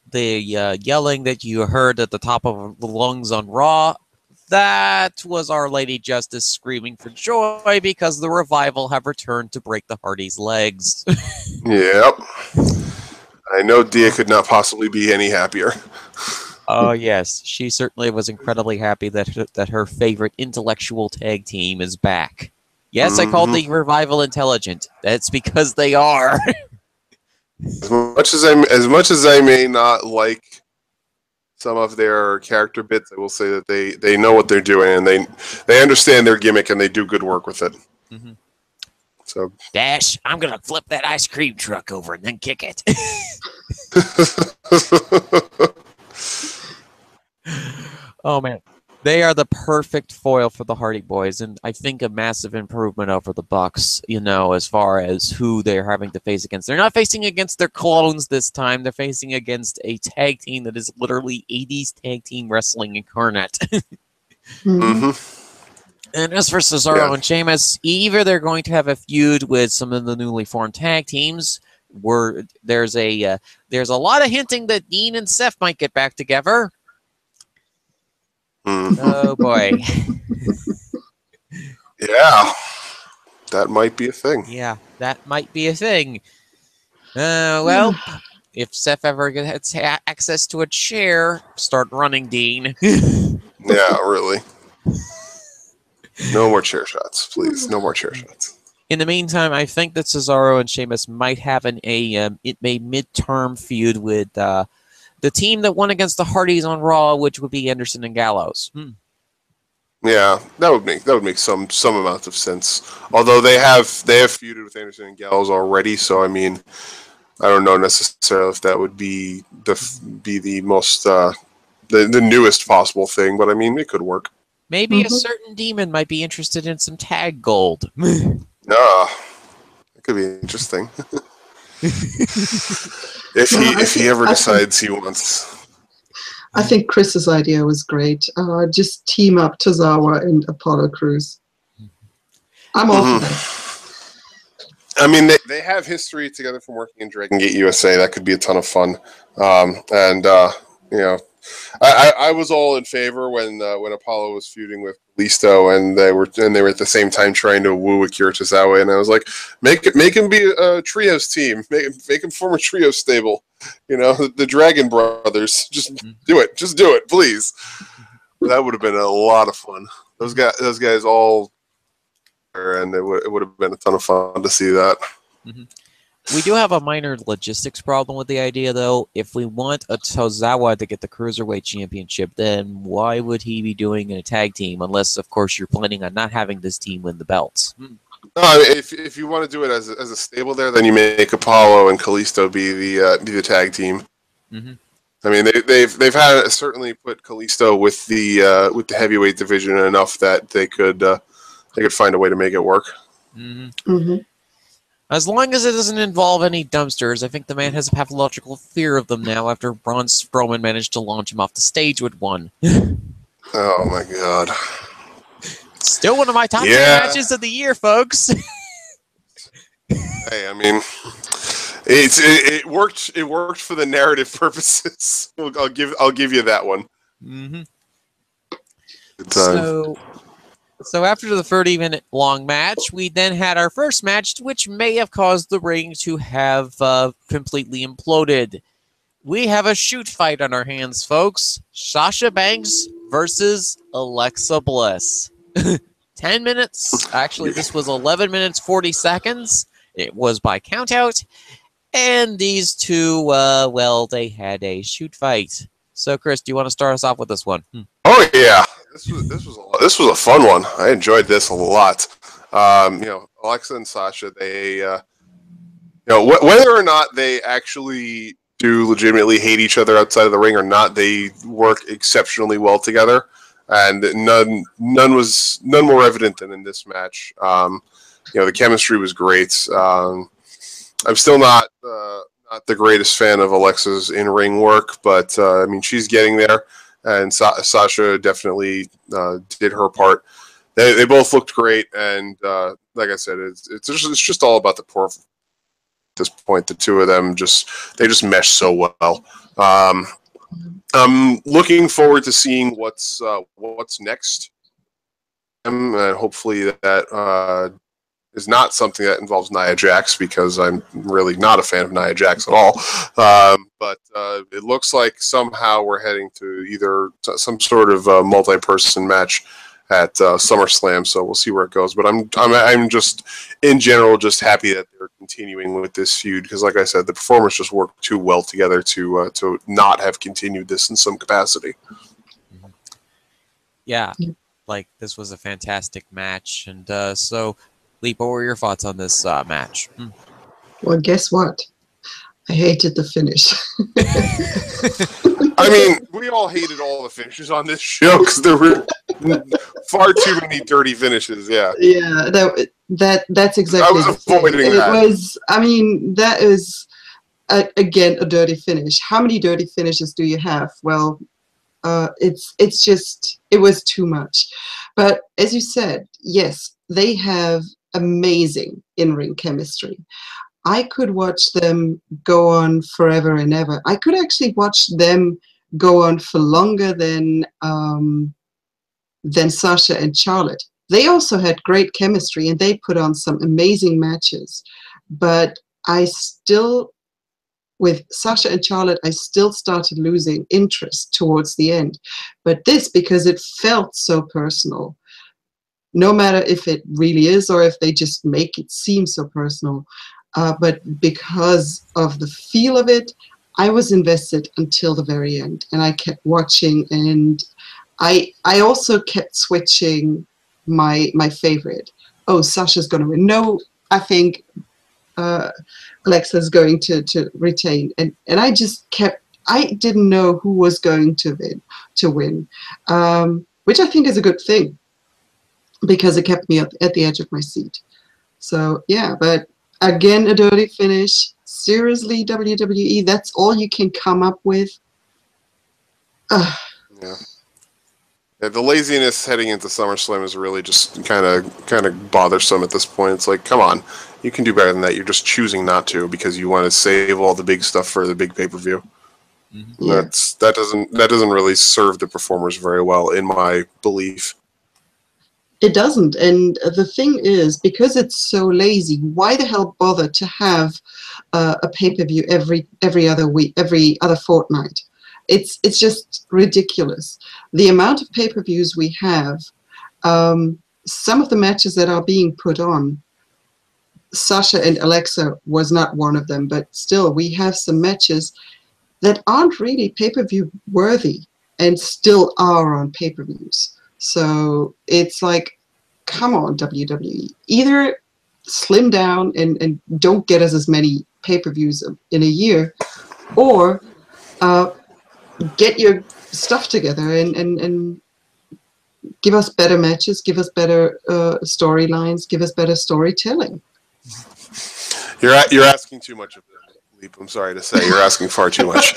[SPEAKER 1] yelling that you heard at the top of the lungs on Raw, that was Our Lady Justice screaming for joy because the Revival have returned to break the Hardys' legs.
[SPEAKER 2] Yep. I know Dia could not possibly be any happier.
[SPEAKER 1] Oh, yes. She certainly was incredibly happy that her favorite intellectual tag team is back. Yes, I called the Revival intelligent. That's because they are.
[SPEAKER 2] As much as I may not like some of their character bits, I will say that they know what they're doing, and they understand their gimmick, and they do good work with it.
[SPEAKER 1] Mm-hmm.
[SPEAKER 2] So,
[SPEAKER 1] Dash, I'm going to flip that ice cream truck over and then kick it. Oh, man. They are the perfect foil for the Hardy Boys, and I think a massive improvement over the Bucks, as far as who they're having to face against. They're not facing against their clones this time. They're facing against a tag team that is literally 80s tag team wrestling incarnate.
[SPEAKER 2] Mm-hmm.
[SPEAKER 1] And as for Cesaro and Sheamus, either they're going to have a feud with some of the newly formed tag teams, where there's a lot of hinting that Dean and Seth might get back together. Oh, boy.
[SPEAKER 2] Yeah. That might be a thing.
[SPEAKER 1] Yeah, that might be a thing. Well, if Seth ever gets access to a chair, start running, Dean.
[SPEAKER 2] Yeah, really. No more chair shots, please. No more chair shots.
[SPEAKER 1] In the meantime, I think that Cesaro and Sheamus might have a midterm feud with the team that won against the Hardys on Raw, which would be Anderson and Gallows.
[SPEAKER 2] Yeah, that would make some amount of sense. Although they have feuded with Anderson and Gallows already, so I mean, I don't know necessarily if that would be the most the newest possible thing, but I mean, it could work.
[SPEAKER 1] Maybe a certain demon might be interested in some tag gold.
[SPEAKER 2] It could be interesting. if he ever decides he wants.
[SPEAKER 3] I think Chris's idea was great. Just team up Tozawa and Apollo Crews. I'm all for that.
[SPEAKER 2] I mean, they have history together from working in Dragon Gate USA. That could be a ton of fun. You know, I was all in favor when Apollo was feuding with Kalisto, and they were at the same time trying to woo Akira Tozawa, and I was like, make him be a trios team, make him form a trio stable, you know, the Dragon Brothers. Just do it, please. That would have been a lot of fun. Those guys all, and it would have been a ton of fun to see that.
[SPEAKER 1] We do have a minor logistics problem with the idea, though. If we want a Tozawa to get the Cruiserweight Championship, then why would he be doing a tag team? Unless, of course, you're planning on not having this team win the belts.
[SPEAKER 2] No, if you want to do it as a stable there, then you make Apollo and Kalisto be the tag team. I mean, they've had certainly put Kalisto with the heavyweight division enough that they could find a way to make it work.
[SPEAKER 1] As long as it doesn't involve any dumpsters, I think the man has a pathological fear of them now after Braun Strowman managed to launch him off the stage with one.
[SPEAKER 2] Oh my god.
[SPEAKER 1] Still one of my top 10 matches of the year, folks.
[SPEAKER 2] Hey, I mean, it worked. It worked for the narrative purposes. I'll give you that one. Good time.
[SPEAKER 1] So after the 30-minute long match, we then had our first match, which may have caused the ring to have completely imploded. We have a shoot fight on our hands, folks. Sasha Banks versus Alexa Bliss. 10 minutes. Actually, this was 11 minutes, 40 seconds. It was by countout. And these two, well, they had a shoot fight. So, Chris, do you want to start us off with this one?
[SPEAKER 2] Oh yeah, this was a fun one. I enjoyed this a lot. You know, Alexa and Sasha, they, you know, whether or not they actually do legitimately hate each other outside of the ring or not, they work exceptionally well together, and none more evident than in this match. You know, the chemistry was great. I'm still not the greatest fan of Alexa's in-ring work, but I mean, she's getting there. And Sasha definitely did her part. They both looked great, and like I said, it's just all about the poor. At this point, the two of them just mesh so well. I'm looking forward to seeing what's next, and hopefully that is not something that involves Nia Jax, because I'm really not a fan of Nia Jax at all. But it looks like somehow we're heading to either some sort of multi-person match at SummerSlam, so we'll see where it goes. But I'm just in general just happy that they're continuing with this feud, because, like I said, the performers just work too well together to not have continued this in some capacity.
[SPEAKER 1] Yeah, like this was a fantastic match, and so. Leap, what were your thoughts on this match?
[SPEAKER 3] Well, guess what? I hated the finish.
[SPEAKER 2] I mean, we all hated all the finishes on this show because there were far too many dirty finishes. Yeah.
[SPEAKER 3] Yeah, that's exactly.
[SPEAKER 2] I was avoiding that.
[SPEAKER 3] It was. I mean, that is again a dirty finish. How many dirty finishes do you have? Well, it's just it was too much. But as you said, yes, they have amazing in-ring chemistry. I could watch them go on forever and ever. I could actually watch them go on for longer than Sasha and Charlotte. They also had great chemistry, and they put on some amazing matches. But I still with Sasha and Charlotte, I still started losing interest towards the end. But this, because it felt so personal, no matter if it really is or if they just make it seem so personal, but because of the feel of it, I was invested until the very end, and I kept watching, and I also kept switching my favorite. Oh, Sasha's going to win. No, I think Alexa's going to retain, and I just kept. I didn't know who was going to win, which I think is a good thing because it kept me at the edge of my seat. So yeah, but again, a dirty finish. Seriously, WWE, that's all you can come up with.
[SPEAKER 2] Yeah. Yeah, the laziness heading into SummerSlam is really just kind of bothersome at this point. It's like, come on, you can do better than that. You're just choosing not to because you want to save all the big stuff for the big pay-per-view.
[SPEAKER 1] Mm-hmm.
[SPEAKER 3] Yeah.
[SPEAKER 2] That doesn't really serve the performers very well, in my belief.
[SPEAKER 3] It doesn't, and the thing is, because it's so lazy, why the hell bother to have a pay-per-view every other week, every other fortnight? It's just ridiculous. The amount of pay-per-views we have, some of the matches that are being put on, Sasha and Alexa was not one of them, but still, we have some matches that aren't really pay-per-view worthy and still are on pay-per-views. So it's like, come on, WWE. Either slim down and don't get us as many pay-per-views in a year, or get your stuff together and give us better matches, give us better storylines, give us better storytelling.
[SPEAKER 2] You're asking too much of them, Leap. I'm sorry to say, you're asking far too much.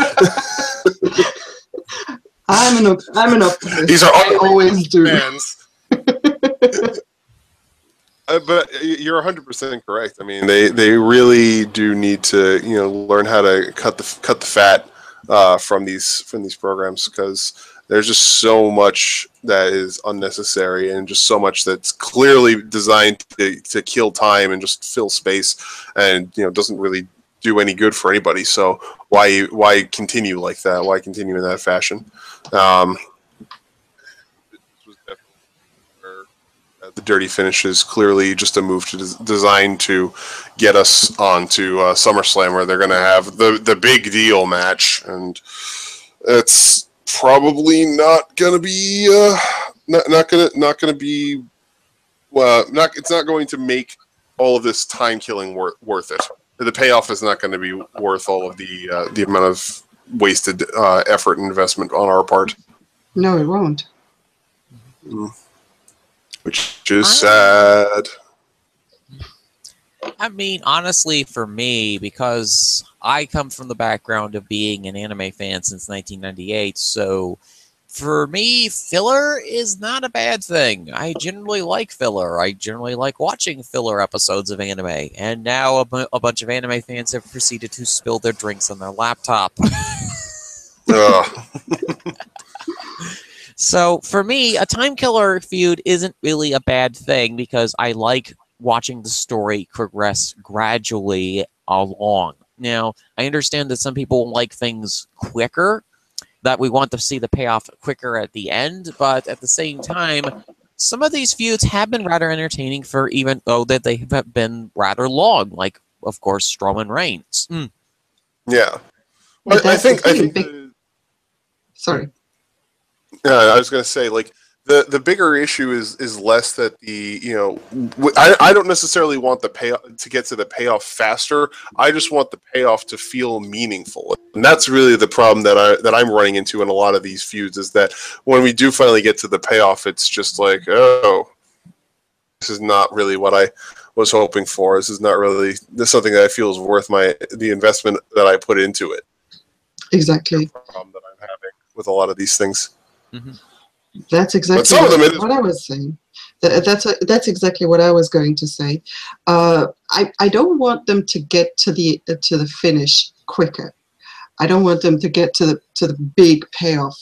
[SPEAKER 3] I'm an optimist.
[SPEAKER 2] These are
[SPEAKER 3] I always do.
[SPEAKER 2] fans. But you're 100% correct. I mean, they really do need to learn how to cut the fat from these programs, because there's just so much that is unnecessary and just so much that's clearly designed to kill time and just fill space, and doesn't really do any good for anybody. So why continue like that? Why continue in that fashion? The dirty finish is clearly just a move designed to get us onto SummerSlam, where they're going to have the big deal match, and it's probably not going to be it's not going to make all of this time killing worth it. The payoff is not going to be worth all of the amount of wasted effort and investment on our part.
[SPEAKER 3] No, it won't.
[SPEAKER 2] Which is sad.
[SPEAKER 1] I mean, honestly, for me, because I come from the background of being an anime fan since 1998, so for me, filler is not a bad thing. I generally like filler. I generally like watching filler episodes of anime. And now a bunch of anime fans have proceeded to spill their drinks on their laptop. So for me, a time killer feud isn't really a bad thing, because I like watching the story progress gradually along. Now, I understand that some people like things quicker, that we want to see the payoff quicker at the end, but at the same time, some of these feuds have been rather entertaining, for even though that they have been rather long, like, of course, Strowman Reigns.
[SPEAKER 2] Yeah.
[SPEAKER 3] But
[SPEAKER 2] I think
[SPEAKER 3] sorry.
[SPEAKER 2] I was going to say, like, the bigger issue is less that I don't necessarily want the payoff to get to the payoff faster. I just want the payoff to feel meaningful, and that's really the problem that I'm running into in a lot of these feuds, is that when we do finally get to the payoff, it's just like, oh, this is not really what I was hoping for. This is something that I feel is worth the investment that I put into it.
[SPEAKER 3] Exactly.
[SPEAKER 2] That's the problem that I'm having with a lot of these things.
[SPEAKER 1] Mm-hmm.
[SPEAKER 3] That's exactly what I was saying. That's exactly what I was going to say. I don't want them to get to the finish quicker. I don't want them to get to the big payoff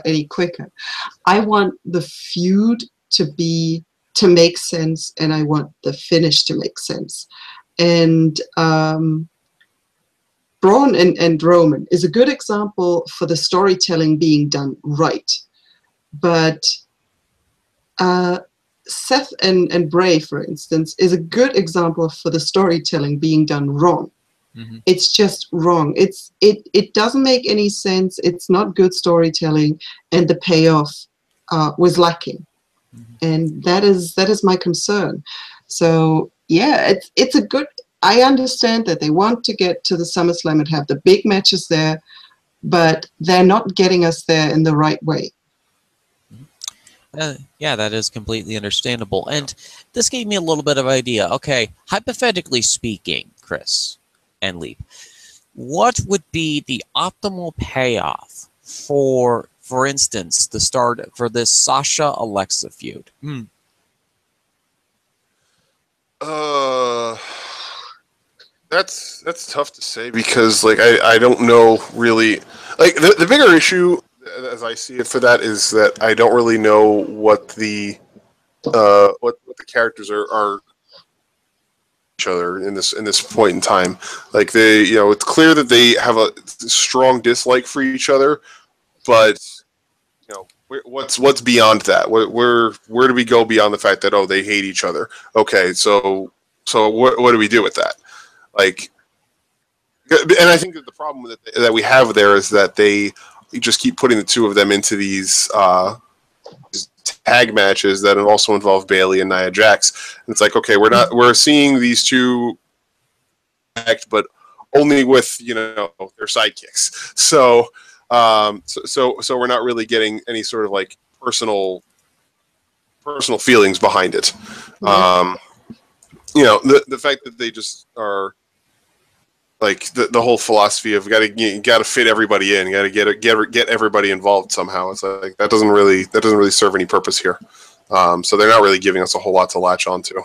[SPEAKER 3] any quicker. I want the feud to make sense, and I want the finish to make sense. And Braun and Roman is a good example for the storytelling being done right. But Seth and Bray, for instance, is a good example for the storytelling being done wrong.
[SPEAKER 1] Mm-hmm.
[SPEAKER 3] It's just wrong. It doesn't make any sense. It's not good storytelling, and the payoff was lacking.
[SPEAKER 1] Mm-hmm.
[SPEAKER 3] And that is my concern. So yeah, it's a good. I understand that they want to get to the SummerSlam and have the big matches there, but they're not getting us there in the right way.
[SPEAKER 1] Yeah, that is completely understandable. And this gave me a little bit of idea. Okay, hypothetically speaking, Chris and Leap, what would be the optimal payoff for instance, the start for this Sasha-Alexa feud?
[SPEAKER 2] That's tough to say because like I don't know really like the bigger issue as I see it for that is that I don't really know what the characters are each other in this point in time. Like they, it's clear that they have a strong dislike for each other, but what's beyond that? Where do we go beyond the fact that they hate each other? Okay, so what do we do with that? Like, and I think that the problem that we have there is that they just keep putting the two of them into these tag matches that also involve Bayley and Nia Jax. And it's like, okay, we're seeing these two act, but only with their sidekicks. So we're not really getting any sort of like personal feelings behind it. The fact that they just are like the whole philosophy of you got to fit everybody in, got to get everybody involved somehow. It's like that doesn't really serve any purpose here. So they're not really giving us a whole lot to latch onto.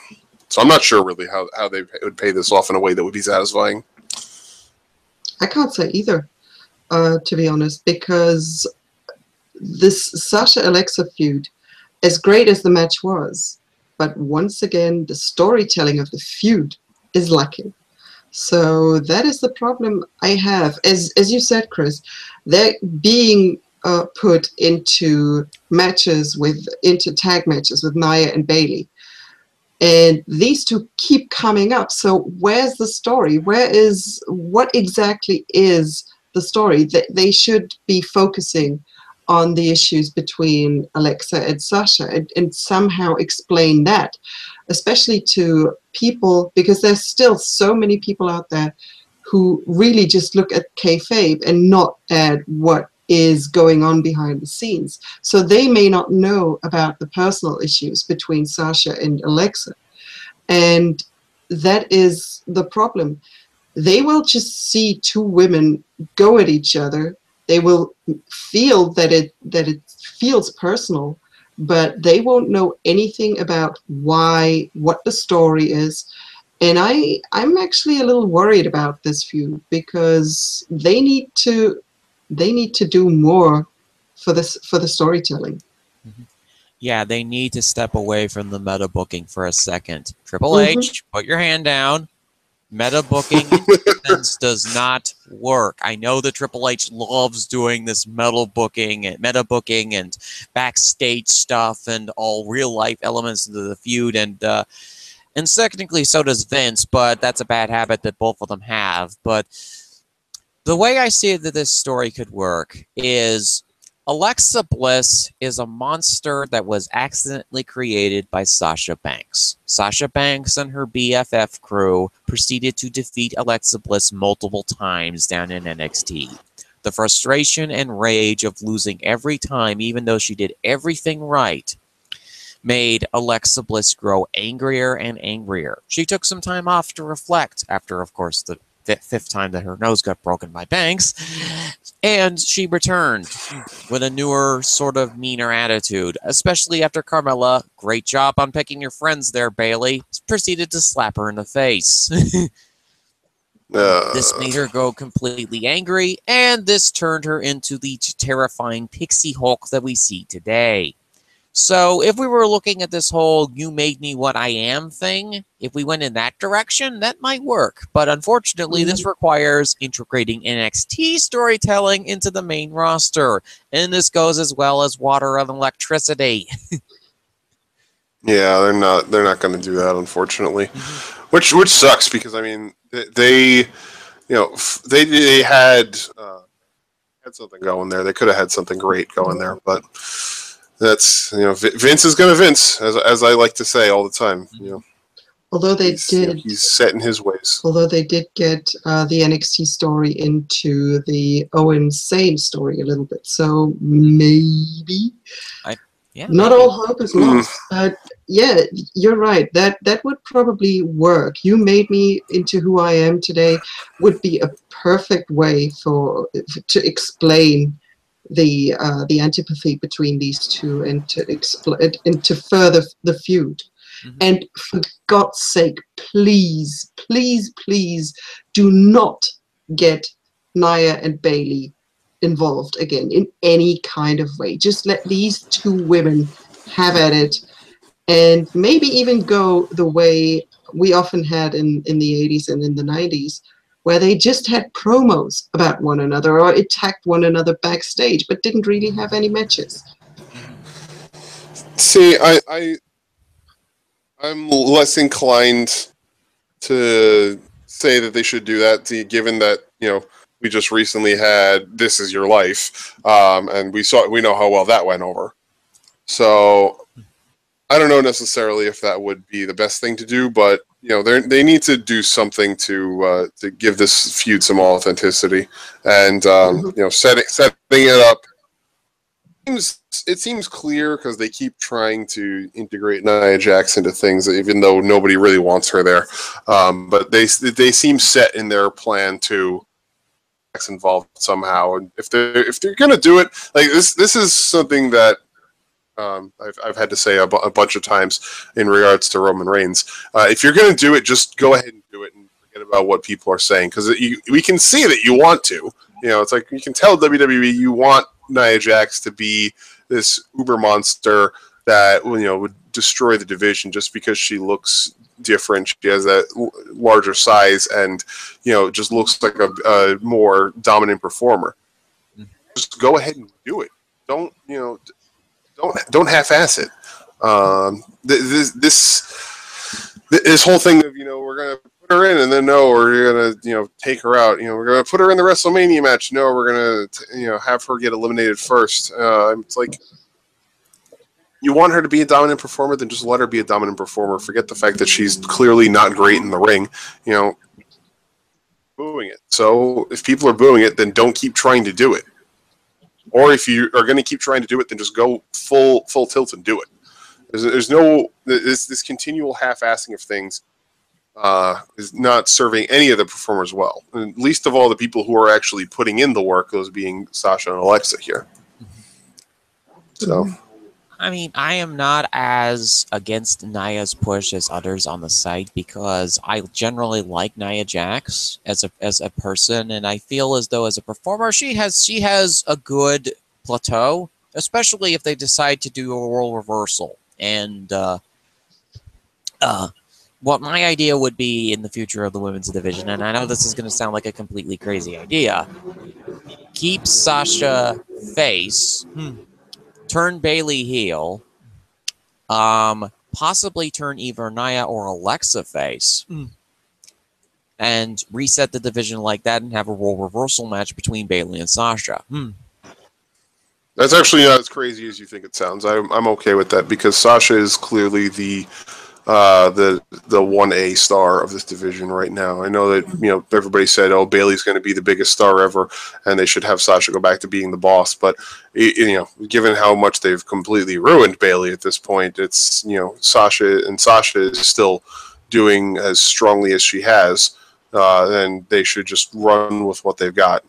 [SPEAKER 2] So I'm not sure really how they would pay this off in a way that would be satisfying.
[SPEAKER 3] I can't say either, to be honest, because this Sasha-Alexa feud, as great as the match was, but once again, the storytelling of the feud is lacking. So that is the problem I have. As you said, Chris, they're being put into tag matches with Nia and Bayley. And these two keep coming up. So where's the story? What exactly is the story? They should be focusing on the issues between Alexa and Sasha and somehow explain that, especially to people, because there's still so many people out there who really just look at kayfabe and not at what is going on behind the scenes. So they may not know about the personal issues between Sasha and Alexa. And that is the problem. They will just see two women go at each other. They will feel that it feels personal, but they won't know anything about what the story is. And I'm actually a little worried about this feud because they need to do more for the storytelling.
[SPEAKER 1] Mm-hmm. Yeah, they need to step away from the meta booking for a second. Triple H, put your hand down. Meta booking does not work. I know that Triple H loves doing this meta booking and backstage stuff and all real life elements into the feud, and technically so does Vince, but that's a bad habit that both of them have. But the way I see that this story could work is Alexa Bliss is a monster that was accidentally created by Sasha Banks. Sasha Banks and her BFF crew proceeded to defeat Alexa Bliss multiple times down in NXT. The frustration and rage of losing every time, even though she did everything right, made Alexa Bliss grow angrier and angrier. She took some time off to reflect after, of course, the fifth time that her nose got broken by Banks, and she returned with a newer, sort of meaner attitude, especially after Carmella, great job on picking your friends there, Bayley, proceeded to slap her in the face. This made her go completely angry, and this turned her into the terrifying Pixie Hulk that we see today. So if we were looking at this whole "you made me what I am" thing, if we went in that direction, that might work. But unfortunately, this requires integrating NXT storytelling into the main roster, and this goes as well as water and electricity.
[SPEAKER 2] Yeah, they're not going to do that, unfortunately, which sucks because I mean they they had something going there. They could have had something great going there, but that's Vince is going to Vince, as I like to say all the time.
[SPEAKER 3] Although
[SPEAKER 2] he's set in his ways.
[SPEAKER 3] Although they did get the NXT story into the Owen Sane story a little bit, so maybe. Not all hope is lost. But yeah, you're right. That would probably work. You made me into who I am today would be a perfect way to explain the antipathy between these two and to further the feud. And for God's sake, please, please, please do not get Nia and Bayley involved again in any kind of way. Just let these two women have at it, and maybe even go the way we often had in the 80s and in the 90s, where they just had promos about one another or attacked one another backstage, but didn't really have any matches.
[SPEAKER 2] See, I'm less inclined to say that they should do that, given that we just recently had "This Is Your Life," and we know how well that went over. So I don't know necessarily if that would be the best thing to do, but they need to do something to give this feud some authenticity, and setting it up. It seems clear because they keep trying to integrate Nia Jax into things, even though nobody really wants her there. But they seem set in their plan to Jax involved somehow. And if they're gonna do it, like this is something that I've had to say a bunch of times in regards to Roman Reigns. If you're gonna do it, just go ahead and do it and forget about what people are saying, because we can see that you want to. It's like you can tell WWE you want Nia Jax to be this uber monster that would destroy the division just because she looks different. She has that larger size and just looks like a more dominant performer. Just go ahead and do it. Don't half-ass it. This whole thing of we're gonna put her in and then no, we're gonna take her out. We're gonna put her in the WrestleMania match. No, we're gonna have her get eliminated first. It's like, you want her to be a dominant performer, then just let her be a dominant performer. Forget the fact that she's clearly not great in the ring. Booing it. So if people are booing it, then don't keep trying to do it. Or if you are going to keep trying to do it, then just go full tilt and do it. There's no this continual half-assing of things is not serving any of the performers well. And least of all the people who are actually putting in the work, those being Sasha and Alexa here. So.
[SPEAKER 1] I mean, I am not as against Nia's push as others on the site, because I generally like Nia Jax as a person, and I feel as though as a performer she has a good plateau, especially if they decide to do a role reversal. And what my idea would be in the future of the women's division, and I know this is going to sound like a completely crazy idea, keep Sasha face. Turn Bayley heel, possibly turn either Nia or Alexa face, and reset the division like that and have a role reversal match between Bayley and Sasha.
[SPEAKER 2] That's actually not as crazy as you think it sounds. I'm okay with that, because Sasha is clearly the 1A star of this division right now. I know that everybody said, "Oh, Bayley's going to be the biggest star ever, and they should have Sasha go back to being the boss." But given how much they've completely ruined Bayley at this point, it's Sasha is still doing as strongly as she has. Then they should just run with what they've got.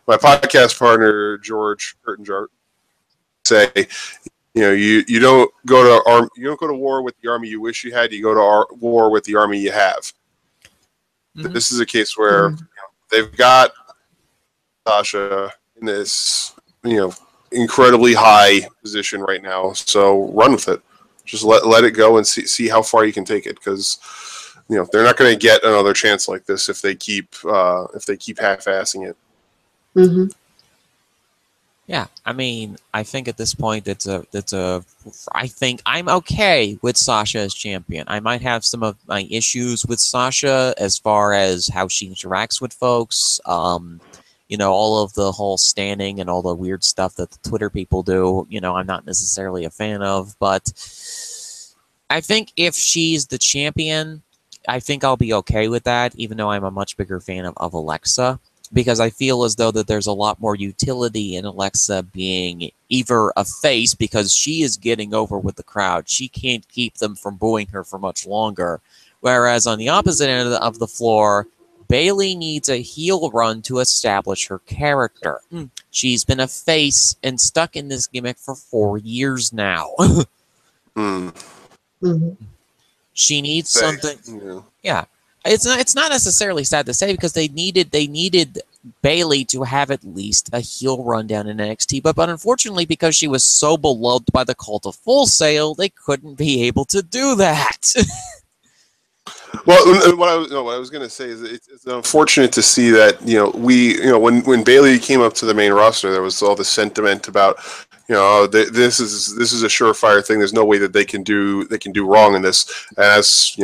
[SPEAKER 2] My podcast partner George Kurtenjart say, you don't go to war with the army you wish you had. You go to war with the army you have. This is a case where they've got Sasha in this incredibly high position right now. So run with it. Just let it go and see how far you can take it, because they're not going to get another chance like this if they keep half-assing it.
[SPEAKER 3] Mm-hmm.
[SPEAKER 1] Yeah, I mean, I think at this point I think I'm okay with Sasha as champion. I might have some of my issues with Sasha as far as how she interacts with folks. All of the whole standing and all the weird stuff that the Twitter people do, I'm not necessarily a fan of, but I think if she's the champion, I think I'll be okay with that, even though I'm a much bigger fan of Alexa. Because I feel as though that there's a lot more utility in Alexa being either a face, because she is getting over with the crowd. She can't keep them from booing her for much longer. Whereas on the opposite end of the floor, Bayley needs a heel run to establish her character. She's been a face and stuck in this gimmick for 4 years now.
[SPEAKER 3] Mm-hmm.
[SPEAKER 1] She needs something. Yeah. It's not necessarily sad to say, because they needed Bayley to have at least a heel run down in NXT, but unfortunately, because she was so beloved by the cult of Full Sail, they couldn't be able to do that.
[SPEAKER 2] Well, what I was going to say is it's unfortunate to see that when Bayley came up to the main roster, there was all the sentiment about this is a surefire thing. There's no way that they can do wrong in this. As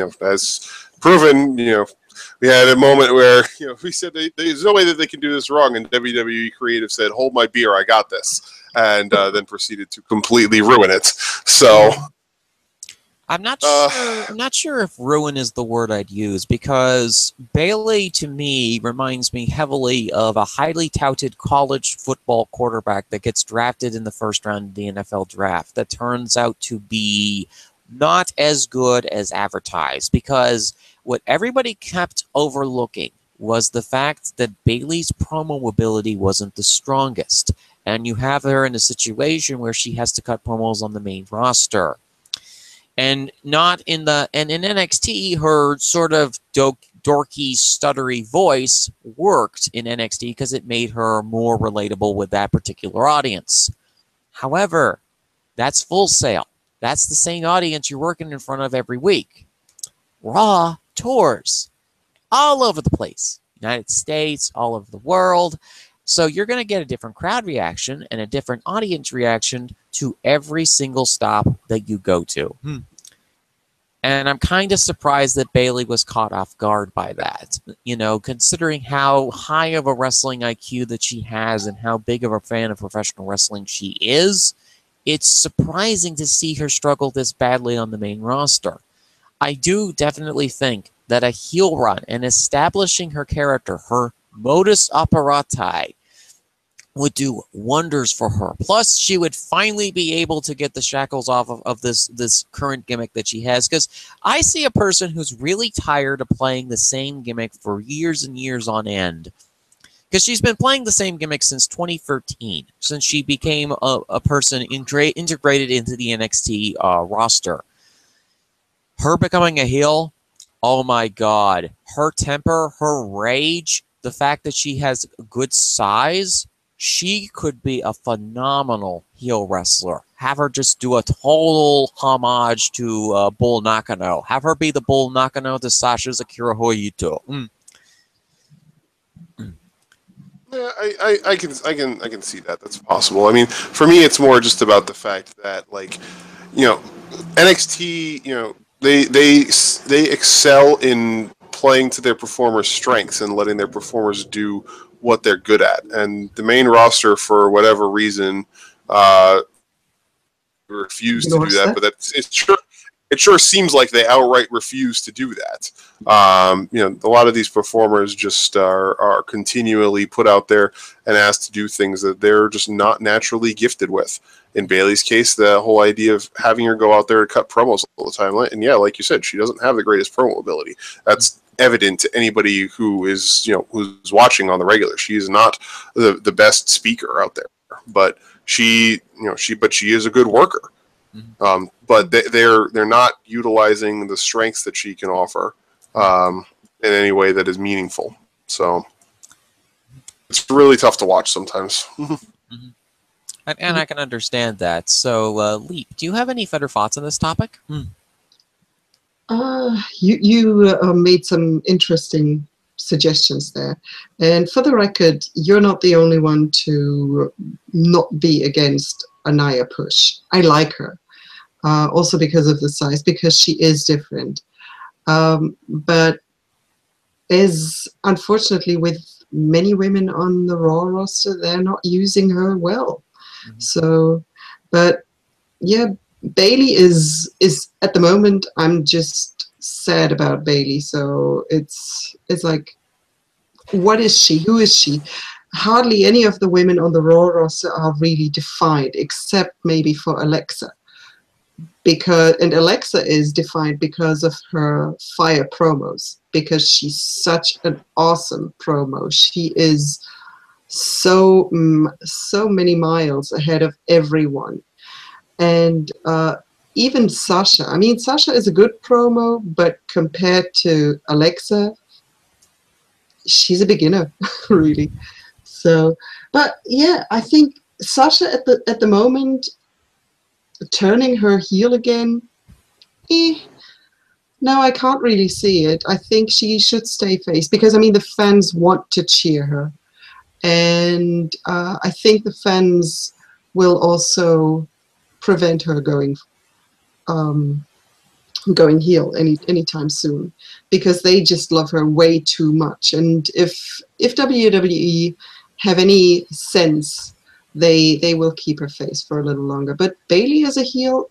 [SPEAKER 2] proven, we had a moment where we said there's no way that they can do this wrong, and WWE Creative said, "Hold my beer, I got this," and then proceeded to completely ruin it. So
[SPEAKER 1] I'm not sure if ruin is the word I'd use, because Bayley to me reminds me heavily of a highly touted college football quarterback that gets drafted in the first round of the NFL draft that turns out to be not as good as advertised, because what everybody kept overlooking was the fact that Bayley's promo ability wasn't the strongest, and you have her in a situation where she has to cut promos on the main roster. And in NXT, her sort of dorky, stuttery voice worked in NXT because it made her more relatable with that particular audience. However, that's Full Sail. That's the same audience you're working in front of every week. Raw tours all over the place. United States, all over the world. So you're going to get a different crowd reaction and a different audience reaction to every single stop that you go to. And I'm kind of surprised that Bayley was caught off guard by that. Considering how high of a wrestling IQ that she has and how big of a fan of professional wrestling she is, it's surprising to see her struggle this badly on the main roster. I do definitely think that a heel run and establishing her character, her modus operandi, would do wonders for her. Plus, she would finally be able to get the shackles off of this current gimmick that she has. Because I see a person who's really tired of playing the same gimmick for years and years on end. Because she's been playing the same gimmick since 2013, since she became a person integrated into the NXT roster. Her becoming a heel, oh my God. Her temper, her rage, the fact that she has good size, she could be a phenomenal heel wrestler. Have her just do a total homage to Bull Nakano. Have her be the Bull Nakano to Sasha's Akira Hoyito.
[SPEAKER 2] Yeah, I can see that. That's possible. I mean, for me, it's more just about the fact that, NXT, they excel in playing to their performers' strengths and letting their performers do what they're good at. And the main roster, for whatever reason, refused to do that. But it sure seems like they outright refuse to do that. A lot of these performers just are continually put out there and asked to do things that they're just not naturally gifted with. In Bayley's case, the whole idea of having her go out there and cut promos all the time, and yeah, like you said, she doesn't have the greatest promo ability. That's evident to anybody who is, who's watching on the regular. She is not the best speaker out there, but she is a good worker. But they're not utilizing the strengths that she can offer in any way that is meaningful. So it's really tough to watch sometimes.
[SPEAKER 1] And I can understand that. So, Leap, do you have any further thoughts on this topic?
[SPEAKER 3] You made some interesting suggestions there. And for the record, you're not the only one to not be against Anaya Push. I like her, also because of the size, because she is different. But as unfortunately with many women on the Raw roster, they're not using her well. So, but yeah, Bailey is at the moment. I'm just sad about Bailey. So it's like, what is she? Who is she? Hardly any of the women on the Raw roster are really defined, except maybe for Alexa. And Alexa is defined because of her fire promos, because she's such an awesome promo. She is so many miles ahead of everyone. And even Sasha. I mean, Sasha is a good promo, but compared to Alexa, she's a beginner, really. So, but yeah, I think Sasha at the moment, turning her heel again, no, I can't really see it. I think she should stay face, because I mean the fans want to cheer her, and I think the fans will also prevent her going heel anytime soon, because they just love her way too much. And if WWE have any sense, they will keep her face for a little longer. But Bailey as a heel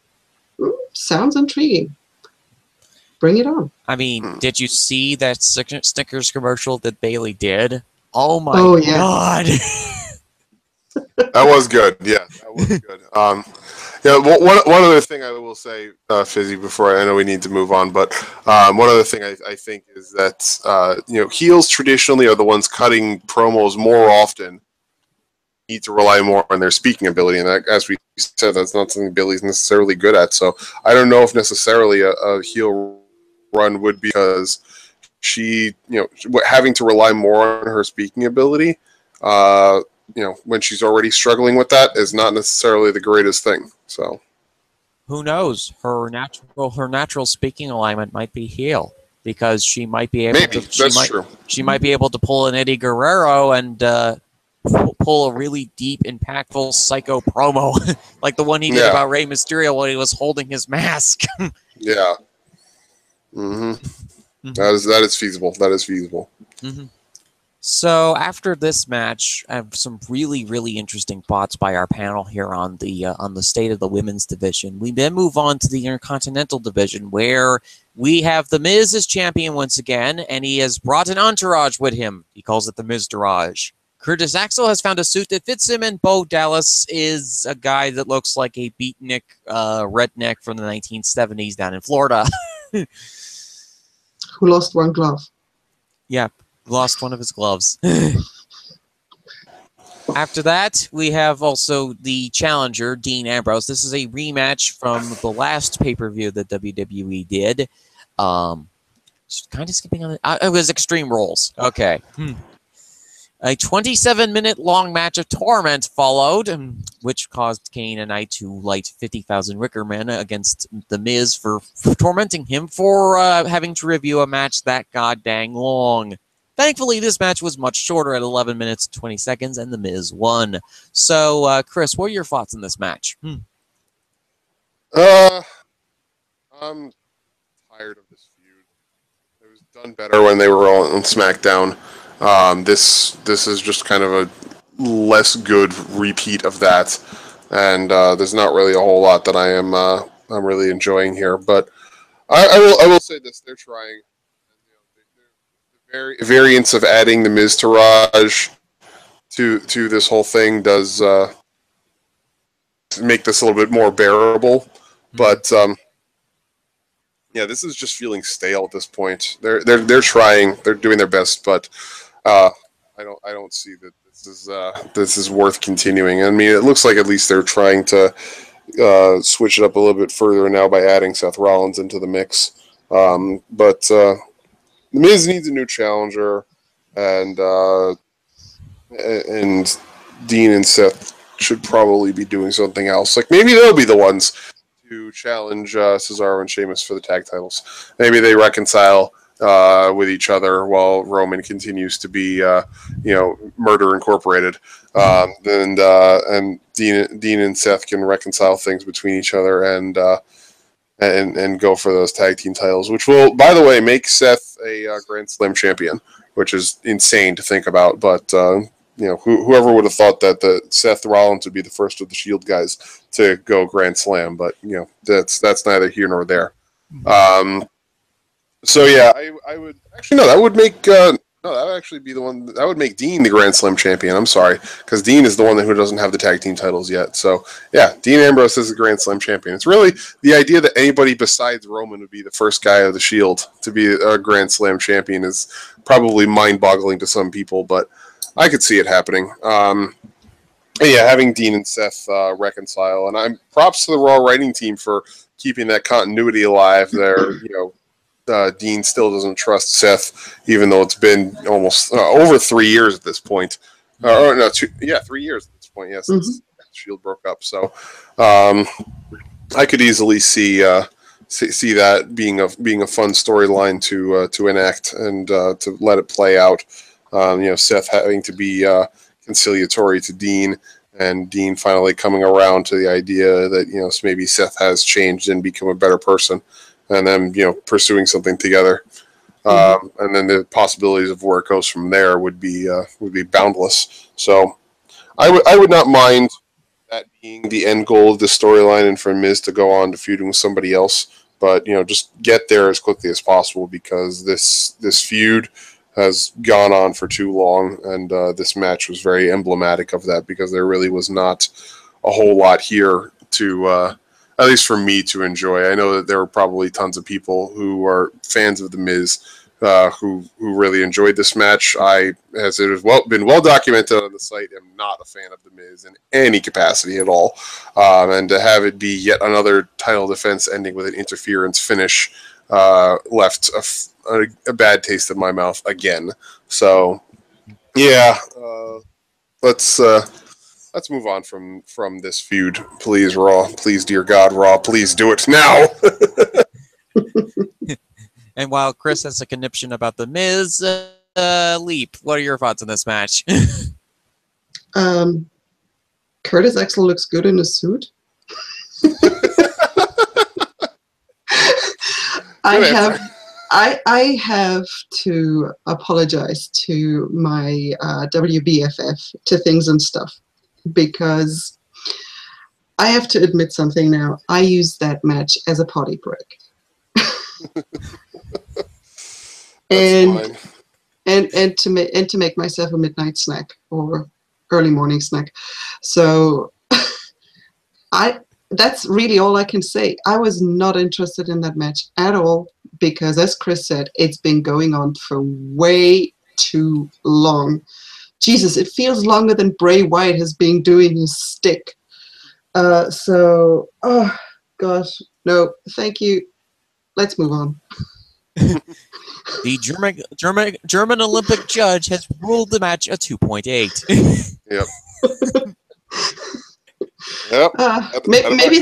[SPEAKER 3] sounds intriguing. Bring it on.
[SPEAKER 1] I mean, did you see that Snickers commercial that Bailey did? Oh my God.
[SPEAKER 2] That was good. Yeah, that was good. Yeah, one other thing I will say, Fizzy, before I know we need to move on, but one other thing I think is that heels traditionally are the ones cutting promos more often. Need to rely more on their speaking ability, and that, as we said, that's not something Billy's necessarily good at. So I don't know if necessarily a heel run would be, because she, having to rely more on her speaking ability, when she's already struggling with that, is not necessarily the greatest thing. So
[SPEAKER 1] who knows? Her natural speaking alignment might be heel, because she might be able to. She might be able to pull an Eddie Guerrero and pull a really deep, impactful psycho promo, like the one he did about Rey Mysterio when he was holding his mask.
[SPEAKER 2] Yeah. That is feasible. That is feasible.
[SPEAKER 1] So after this match, I have some really, really interesting thoughts by our panel here on the state of the women's division. We then move on to the Intercontinental division, where we have The Miz as champion once again, and he has brought an entourage with him. He calls it the Miztourage. Curtis Axel has found a suit that fits him, and Bo Dallas is a guy that looks like a beatnik redneck from the 1970s down in Florida.
[SPEAKER 3] Who lost one glove.
[SPEAKER 1] Yeah, lost one of his gloves. After that, we have also the challenger, Dean Ambrose. This is a rematch from the last pay-per-view that WWE did. Kind of skipping on it. It was Extreme Rules. Okay. A 27-minute long match of torment followed, which caused Kane and I to light 50,000 Wicker Men against The Miz for tormenting him for having to review a match that goddamn long. Thankfully, this match was much shorter at 11 minutes and 20 seconds, and The Miz won. So, Chris, what are your thoughts on this match?
[SPEAKER 2] I'm tired of this feud. It was done better when they were all on SmackDown. This is just kind of a less good repeat of that, and there's not really a whole lot that I'm really enjoying here. But I will say this: they're trying. The variance of adding the Miztourage to this whole thing does make this a little bit more bearable. But yeah, this is just feeling stale at this point. They're trying. They're doing their best, but I don't see that this is worth continuing. I mean, it looks like at least they're trying to switch it up a little bit further now by adding Seth Rollins into the mix. But The Miz needs a new challenger, and Dean and Seth should probably be doing something else. Like maybe they'll be the ones to challenge Cesaro and Sheamus for the tag titles. Maybe they reconcile with each other while Roman continues to be, Murder Incorporated. And Dean and Seth can reconcile things between each other and go for those tag team titles, which will, by the way, make Seth a Grand Slam champion, which is insane to think about. But whoever would have thought that Seth Rollins would be the first of the Shield guys to go Grand Slam? But that's neither here nor there. So yeah, I would actually no. That would make that would actually be the one that would make Dean the Grand Slam champion. I'm sorry, because Dean is the one who doesn't have the tag team titles yet. So yeah, Dean Ambrose is the Grand Slam champion. It's really the idea that anybody besides Roman would be the first guy of the Shield to be a Grand Slam champion is probably mind-boggling to some people, but I could see it happening. Yeah, having Dean and Seth reconcile, and I'm props to the Raw writing team for keeping that continuity alive there. Dean still doesn't trust Seth, even though it's been almost over 3 years at this point. 3 years at this point. Yes, since Shield broke up. So I could easily see that being a fun storyline to enact and to let it play out. Seth having to be conciliatory to Dean, and Dean finally coming around to the idea that maybe Seth has changed and become a better person. And then, pursuing something together, and then the possibilities of where it goes from there would be boundless. So, I would not mind that being the end goal of the storyline, and for Miz to go on to feuding with somebody else. But just get there as quickly as possible, because this feud has gone on for too long, and this match was very emblematic of that, because there really was not a whole lot here to. At least for me to enjoy. I know that there were probably tons of people who are fans of The Miz who really enjoyed this match. As it has been well documented on the site, am not a fan of The Miz in any capacity at all. And to have it be yet another title defense ending with an interference finish left a bad taste in my mouth again. So, yeah, Let's move on from this feud, please, Raw. Please, dear God, Raw, please do it now.
[SPEAKER 1] And while Chris has a conniption about the Miz, Leap, what are your thoughts on this match?
[SPEAKER 3] Curtis Axel looks good in a suit. I have to apologize to my WBFF, to Things and Stuff, because I have to admit something now. I used that match as a potty break. and to make myself a midnight snack or early morning snack. So that's really all I can say. I was not interested in that match at all, because as Chris said, it's been going on for way too long. Jesus, it feels longer than Bray Wyatt has been doing his stick. Oh gosh, no, thank you. Let's move on.
[SPEAKER 1] The German Olympic judge has ruled the match a 2.8.
[SPEAKER 2] Yep. Yep.
[SPEAKER 3] Maybe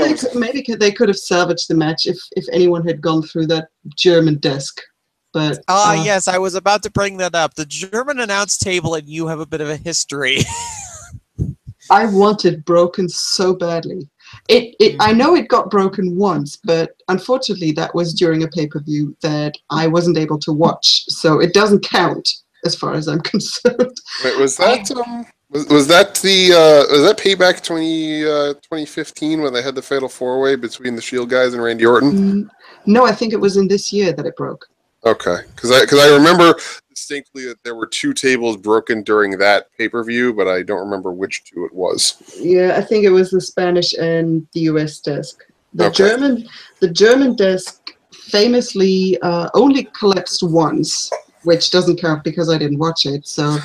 [SPEAKER 3] they could have salvaged the match if anyone had gone through that German desk. But
[SPEAKER 1] yes, I was about to bring that up. The German announce table, and you have a bit of a history.
[SPEAKER 3] I want it broken so badly. I know it got broken once, but unfortunately that was during a pay-per-view that I wasn't able to watch, so it doesn't count as far as I'm concerned.
[SPEAKER 2] Wait, was that was that Payback 2015 when they had the Fatal 4-Way between the Shield guys and Randy Orton?
[SPEAKER 3] No, I think it was in this year that it broke.
[SPEAKER 2] Okay, because I remember distinctly that there were two tables broken during that pay-per-view, but I don't remember which two it was.
[SPEAKER 3] Yeah, I think it was the Spanish and the US desk. The German desk famously only collapsed once, which doesn't count because I didn't watch it. So,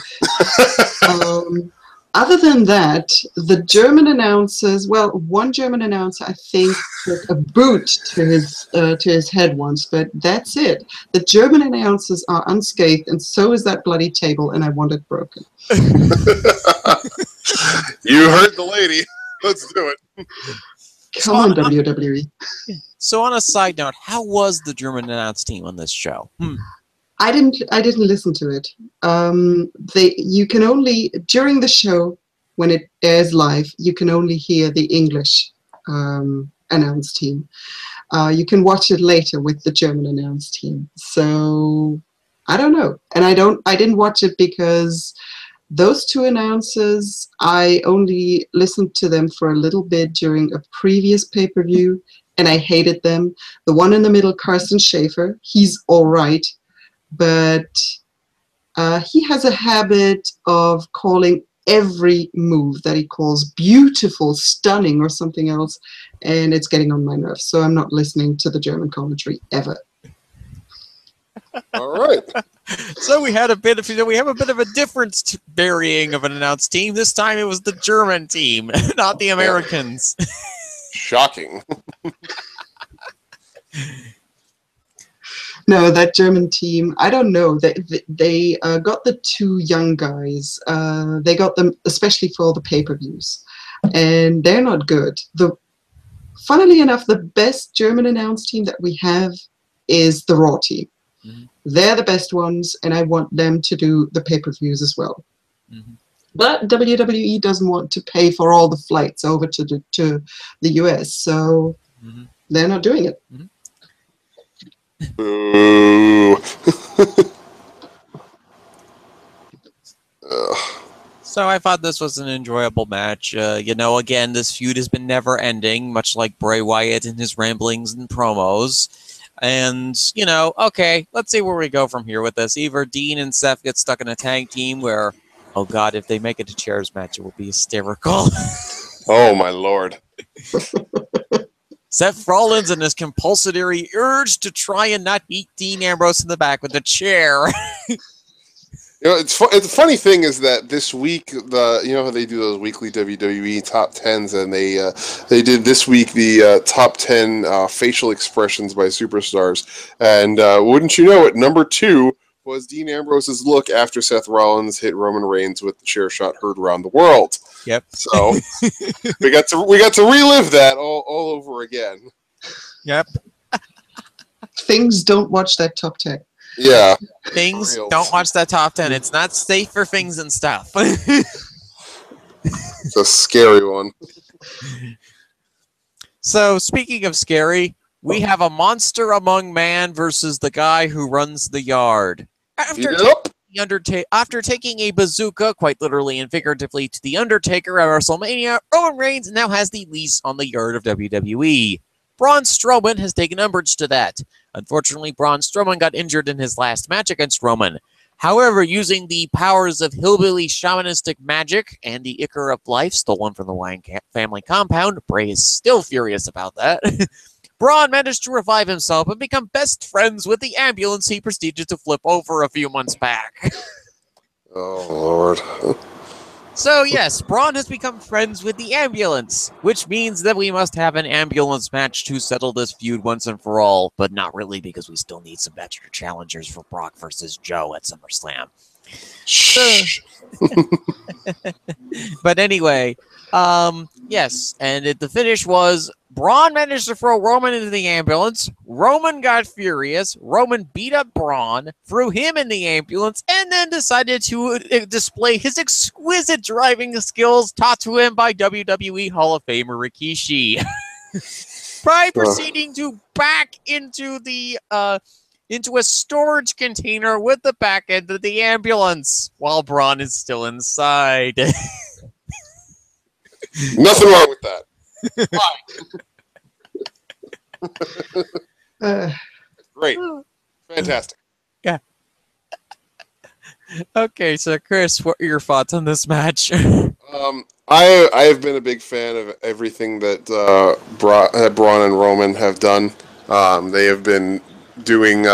[SPEAKER 3] Other than that, the German announcers, well, one German announcer, I think, took a boot to his head once, but that's it. The German announcers are unscathed, and so is that bloody table, and I want it broken.
[SPEAKER 2] You heard the lady. Let's do it.
[SPEAKER 3] Come on, WWE.
[SPEAKER 1] So on a side note, how was the German announce team on this show?
[SPEAKER 3] I didn't listen to it. You can only, during the show, when it airs live, you can only hear the English announce team. You can watch it later with the German announce team. So I don't know. And I didn't watch it because those two announcers, I only listened to them for a little bit during a previous pay-per-view, and I hated them. The one in the middle, Carsten Schaefer, he's all right. But he has a habit of calling every move that he calls beautiful, stunning, or something else, and it's getting on my nerves. So I'm not listening to the German commentary ever.
[SPEAKER 2] All right.
[SPEAKER 1] So we have a bit of a different varying of an announced team. This time it was the German team, not the Americans.
[SPEAKER 2] Shocking.
[SPEAKER 3] No, that German team, I don't know. They got the two young guys. They got them especially for the pay-per-views. And they're not good. Funnily enough, the best German announced team that we have is the Raw team. Mm-hmm. They're the best ones, and I want them to do the pay-per-views as well. Mm-hmm. But WWE doesn't want to pay for all the flights over to the US, so they're not doing it. Mm-hmm.
[SPEAKER 2] Boo.
[SPEAKER 1] So I thought this was an enjoyable match. Again, this feud has been never ending, much like Bray Wyatt and his ramblings and promos. And, okay, let's see where we go from here with this. Either Dean and Seth get stuck in a tag team where, oh God, if they make it a chairs match, it will be hysterical.
[SPEAKER 2] Oh, my Lord.
[SPEAKER 1] Seth Rollins and his compulsory urge to try and not beat Dean Ambrose in the back with a chair.
[SPEAKER 2] It's the funny thing is that this week, how they do those weekly WWE top 10s, and they did this week the top 10 facial expressions by superstars, and wouldn't you know it, number 2 was Dean Ambrose's look after Seth Rollins hit Roman Reigns with the chair shot heard around the world.
[SPEAKER 1] Yep.
[SPEAKER 2] So we got to relive that all over again.
[SPEAKER 1] Yep.
[SPEAKER 3] Things don't watch that top 10.
[SPEAKER 2] Yeah.
[SPEAKER 1] Things don't watch that top 10. It's not safe for things and stuff.
[SPEAKER 2] It's a scary one.
[SPEAKER 1] So speaking of scary, we have a monster among man versus the guy who runs the yard. After taking a bazooka, quite literally and figuratively, to The Undertaker at WrestleMania, Roman Reigns now has the lease on the yard of WWE. Braun Strowman has taken umbrage to that. Unfortunately, Braun Strowman got injured in his last match against Roman. However, using the powers of hillbilly shamanistic magic and the Ichor of Life stolen from the Wang family compound, Bray is still furious about that. Braun managed to revive himself and become best friends with the ambulance he proceeded to flip over a few months back.
[SPEAKER 2] Oh, Lord.
[SPEAKER 1] So, yes, Braun has become friends with the ambulance, which means that we must have an ambulance match to settle this feud once and for all, but not really because we still need some better challengers for Brock versus Joe at SummerSlam.
[SPEAKER 2] Shh.
[SPEAKER 1] But anyway, yes, and the finish was Braun managed to throw Roman into the ambulance. Roman got furious. Roman beat up Braun, threw him in the ambulance, and then decided to display his exquisite driving skills taught to him by WWE Hall of Famer Rikishi. By proceeding to back into a storage container with the back end of the ambulance while Braun is still inside.
[SPEAKER 2] Nothing wrong with that. Great. Fantastic.
[SPEAKER 1] Yeah. Okay, so Chris, what are your thoughts on this match?
[SPEAKER 2] I have been a big fan of everything that Braun and Roman have done. They have been doing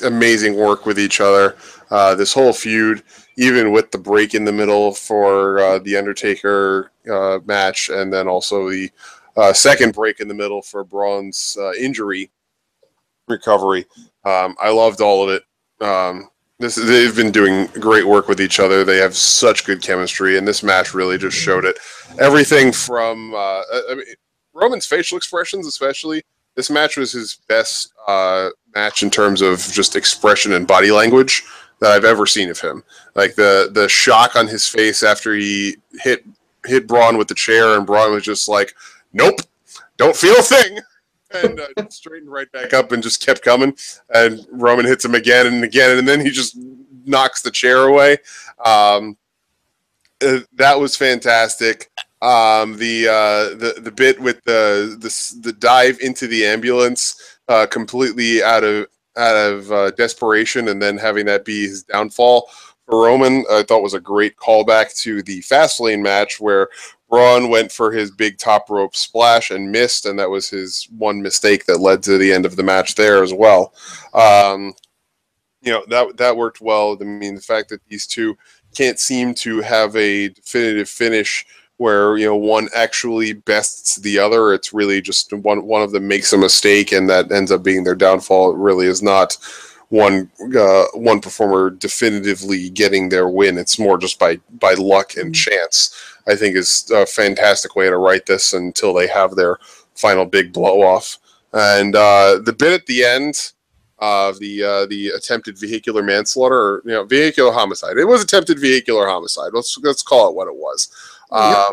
[SPEAKER 2] amazing work with each other. This whole feud even with the break in the middle for the Undertaker match, and then also the second break in the middle for Braun's injury recovery. I loved all of it. They've been doing great work with each other. They have such good chemistry, and this match really just showed it. Everything from Roman's facial expressions, especially. This match was his best match in terms of just expression and body language that I've ever seen of him. Like the shock on his face after he hit Braun with the chair, and Braun was just like, "Nope, don't feel a thing," and straightened right back up and just kept coming. And Roman hits him again and again, and then he just knocks the chair away. That was fantastic. The bit with the dive into the ambulance, completely out of desperation, and then having that be his downfall for Roman, I thought was a great callback to the Fastlane match where Braun went for his big top rope splash and missed, and that was his one mistake that led to the end of the match there as well. That worked well. I mean, the fact that these two can't seem to have a definitive finish where one actually bests the other. It's really just one of them makes a mistake, and that ends up being their downfall. It really is not one performer definitively getting their win. It's more just by luck and chance. I think is a fantastic way to write this until they have their final big blow off. And the bit at the end of the attempted vehicular manslaughter, or vehicular homicide. It was attempted vehicular homicide. Let's call it what it was. I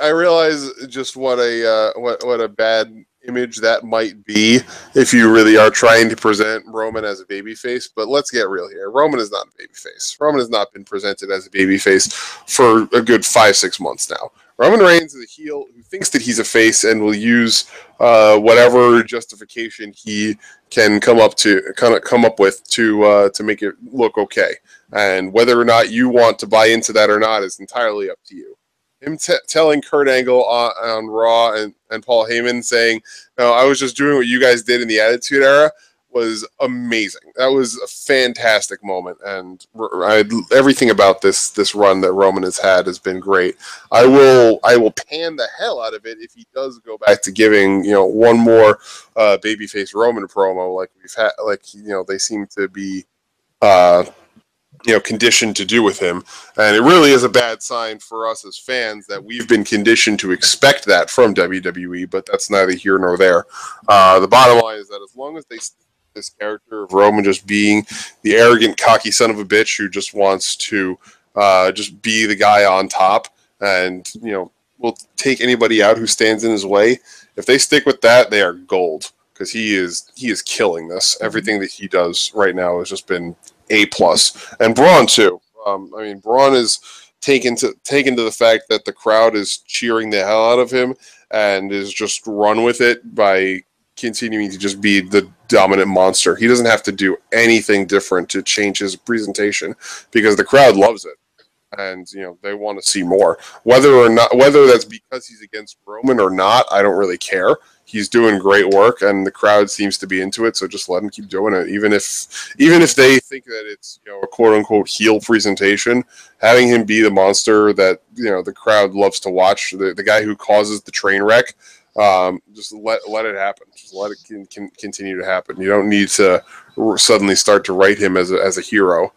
[SPEAKER 2] realize just what a bad image that might be if you really are trying to present Roman as a babyface. But let's get real here. Roman is not a babyface. Roman has not been presented as a babyface for a good 5-6 months now. Roman Reigns is a heel who thinks that he's a face and will use whatever justification he can come up with to make it look okay. And whether or not you want to buy into that or not is entirely up to you. Him telling Kurt Angle on Raw and Paul Heyman saying, "No, I was just doing what you guys did in the Attitude Era," was amazing. That was a fantastic moment, and everything about this run that Roman has had has been great. I will pan the hell out of it if he does go back to giving one more babyface Roman promo like we've had, they seem to be conditioned to do with him. And it really is a bad sign for us as fans that we've been conditioned to expect that from WWE, but that's neither here nor there. The bottom line is that as long as they this character of Roman just being the arrogant, cocky son of a bitch who just wants to just be the guy on top and, will take anybody out who stands in his way, if they stick with that, they are gold, because he is killing this. Everything that he does right now has just been A+. And Braun, too. Braun is taken to the fact that the crowd is cheering the hell out of him and is just run with it by continuing to just be the dominant monster. He doesn't have to do anything different to change his presentation because the crowd loves it. And, they want to see more. Whether that's because he's against Roman or not, I don't really care. He's doing great work, and the crowd seems to be into it. So just let him keep doing it, even if they think that it's a quote unquote heel presentation. Having him be the monster that the crowd loves to watch, the guy who causes the train wreck. Just let it happen. Just let it continue to happen. You don't need to suddenly start to write him as a hero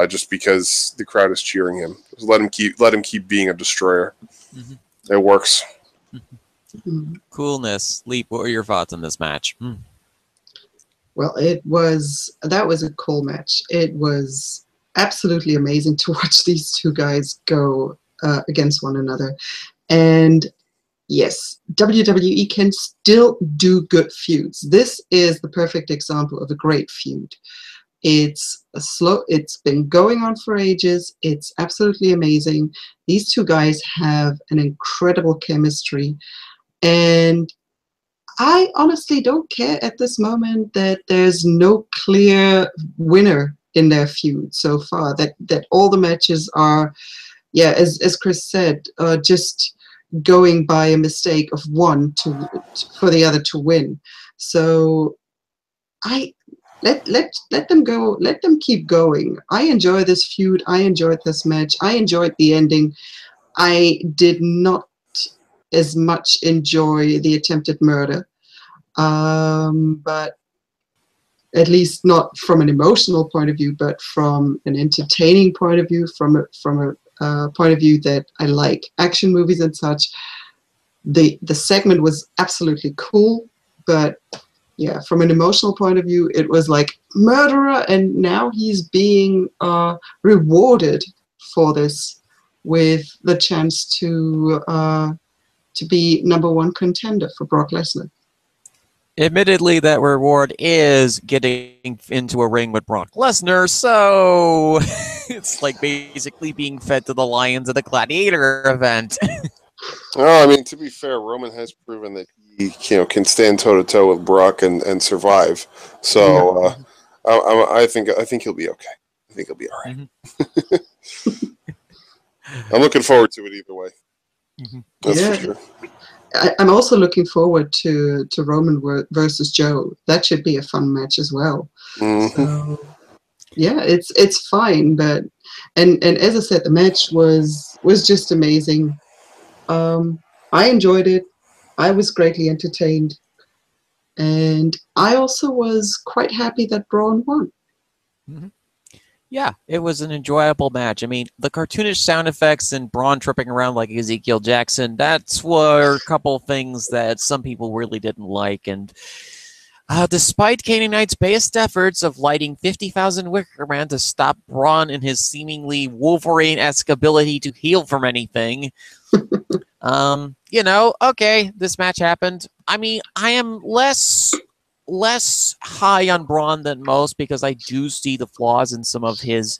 [SPEAKER 2] just because the crowd is cheering him. Just let him keep being a destroyer. Mm-hmm. It works.
[SPEAKER 1] Mm-hmm. Coolness. Leap, what were your thoughts on this match?
[SPEAKER 3] Well, that was a cool match. It was absolutely amazing to watch these two guys go against one another. And yes, WWE can still do good feuds. This is the perfect example of a great feud. It's been going on for ages. It's absolutely amazing. These two guys have an incredible chemistry. And I honestly don't care at this moment that there's no clear winner in their feud so far. That all the matches are, as Chris said, just going by a mistake of one for the other to win. So Let them go. Let them keep going. I enjoy this feud. I enjoyed this match. I enjoyed the ending. I did not as much enjoy the attempted murder, but at least not from an emotional point of view, but from an entertaining point of view, from a point of view that I like action movies and such. The segment was absolutely cool, but yeah, from an emotional point of view, it was like murderer, and now he's being rewarded for this with the chance to be #1 contender for Brock Lesnar.
[SPEAKER 1] Admittedly, that reward is getting into a ring with Brock Lesnar, so it's like basically being fed to the lions at the Gladiator event.
[SPEAKER 2] Oh, I mean, to be fair, Roman has proven that he can stand toe to toe with Brock and survive. So I think he'll be okay. I think he'll be all right.
[SPEAKER 1] Mm-hmm.
[SPEAKER 2] I'm looking forward to it either way.
[SPEAKER 1] Mm-hmm.
[SPEAKER 2] That's for sure.
[SPEAKER 3] I'm also looking forward to Roman versus Joe. That should be a fun match as well.
[SPEAKER 2] Mm-hmm.
[SPEAKER 3] So yeah, it's fine, but and as I said, the match was just amazing. I enjoyed it. I was greatly entertained, and I also was quite happy that Braun won.
[SPEAKER 1] Mm-hmm. Yeah, it was an enjoyable match. I mean, the cartoonish sound effects and Braun tripping around like Ezekiel Jackson, that's were a couple things that some people really didn't like. And despite Katie Knight's best efforts of lighting 50,000 Wicker Man to stop Braun in his seemingly Wolverine-esque ability to heal from anything, okay, this match happened. I mean, I am less high on Braun than most because I do see the flaws in some of his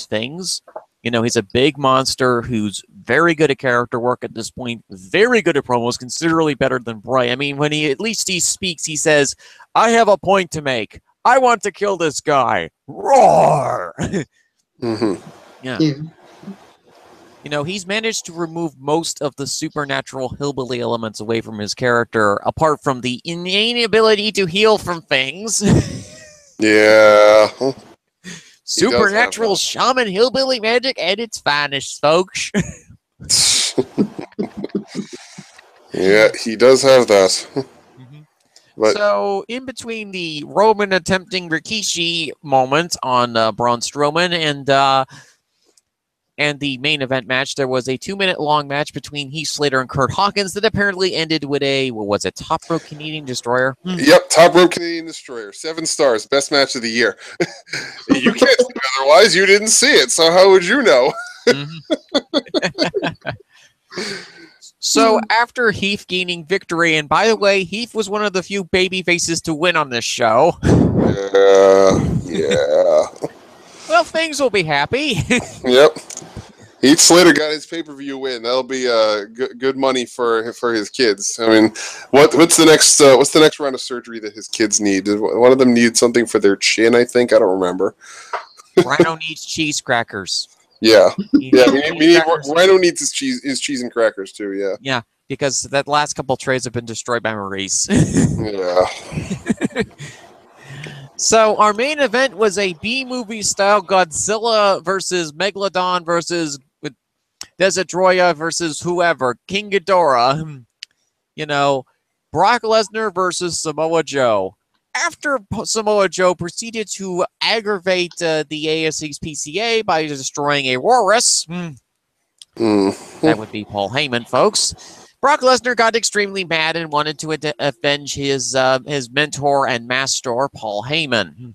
[SPEAKER 1] things. He's a big monster who's very good at character work at this point, very good at promos, considerably better than Bray. I mean, when he speaks, he says, "I have a point to make. I want to kill this guy." Roar!
[SPEAKER 2] Mm-hmm.
[SPEAKER 3] Yeah.
[SPEAKER 1] He's managed to remove most of the supernatural hillbilly elements away from his character, apart from the innate ability to heal from things.
[SPEAKER 2] Yeah.
[SPEAKER 1] Supernatural shaman hillbilly magic at its finest, folks.
[SPEAKER 2] Yeah, he does have that.
[SPEAKER 1] Mm-hmm.
[SPEAKER 2] But
[SPEAKER 1] so, in between the Roman attempting Rikishi moment on Braun Strowman and the main event match, there was a 2-minute long match between Heath Slater and Kurt Hawkins that apparently ended with a, top rope Canadian Destroyer?
[SPEAKER 2] Yep, top rope Canadian Destroyer. 7 stars, best match of the year. You can't say otherwise. You didn't see it, so how would you know?
[SPEAKER 1] Mm-hmm. So after Heath gaining victory, and by the way, Heath was one of the few baby faces to win on this show.
[SPEAKER 2] Yeah.
[SPEAKER 1] Well, things will be happy.
[SPEAKER 2] Yep. Heath Slater got his pay-per-view win. That'll be good money for his kids. I mean, what's the next round of surgery that his kids need? One of them needs something for their chin, I think. I don't remember.
[SPEAKER 1] Rhino needs cheese crackers.
[SPEAKER 2] Yeah. Rhino needs his cheese and crackers too. Yeah.
[SPEAKER 1] Yeah, because that last couple trays have been destroyed by Maurice.
[SPEAKER 2] Yeah.
[SPEAKER 1] So our main event was a B-movie style Godzilla versus Megalodon versus Desidroya versus whoever, King Ghidorah. Brock Lesnar versus Samoa Joe. After Samoa Joe proceeded to aggravate the ASXPCA by destroying a walrus, that would be Paul Heyman, folks. Brock Lesnar got extremely mad and wanted to avenge his mentor and master, Paul Heyman.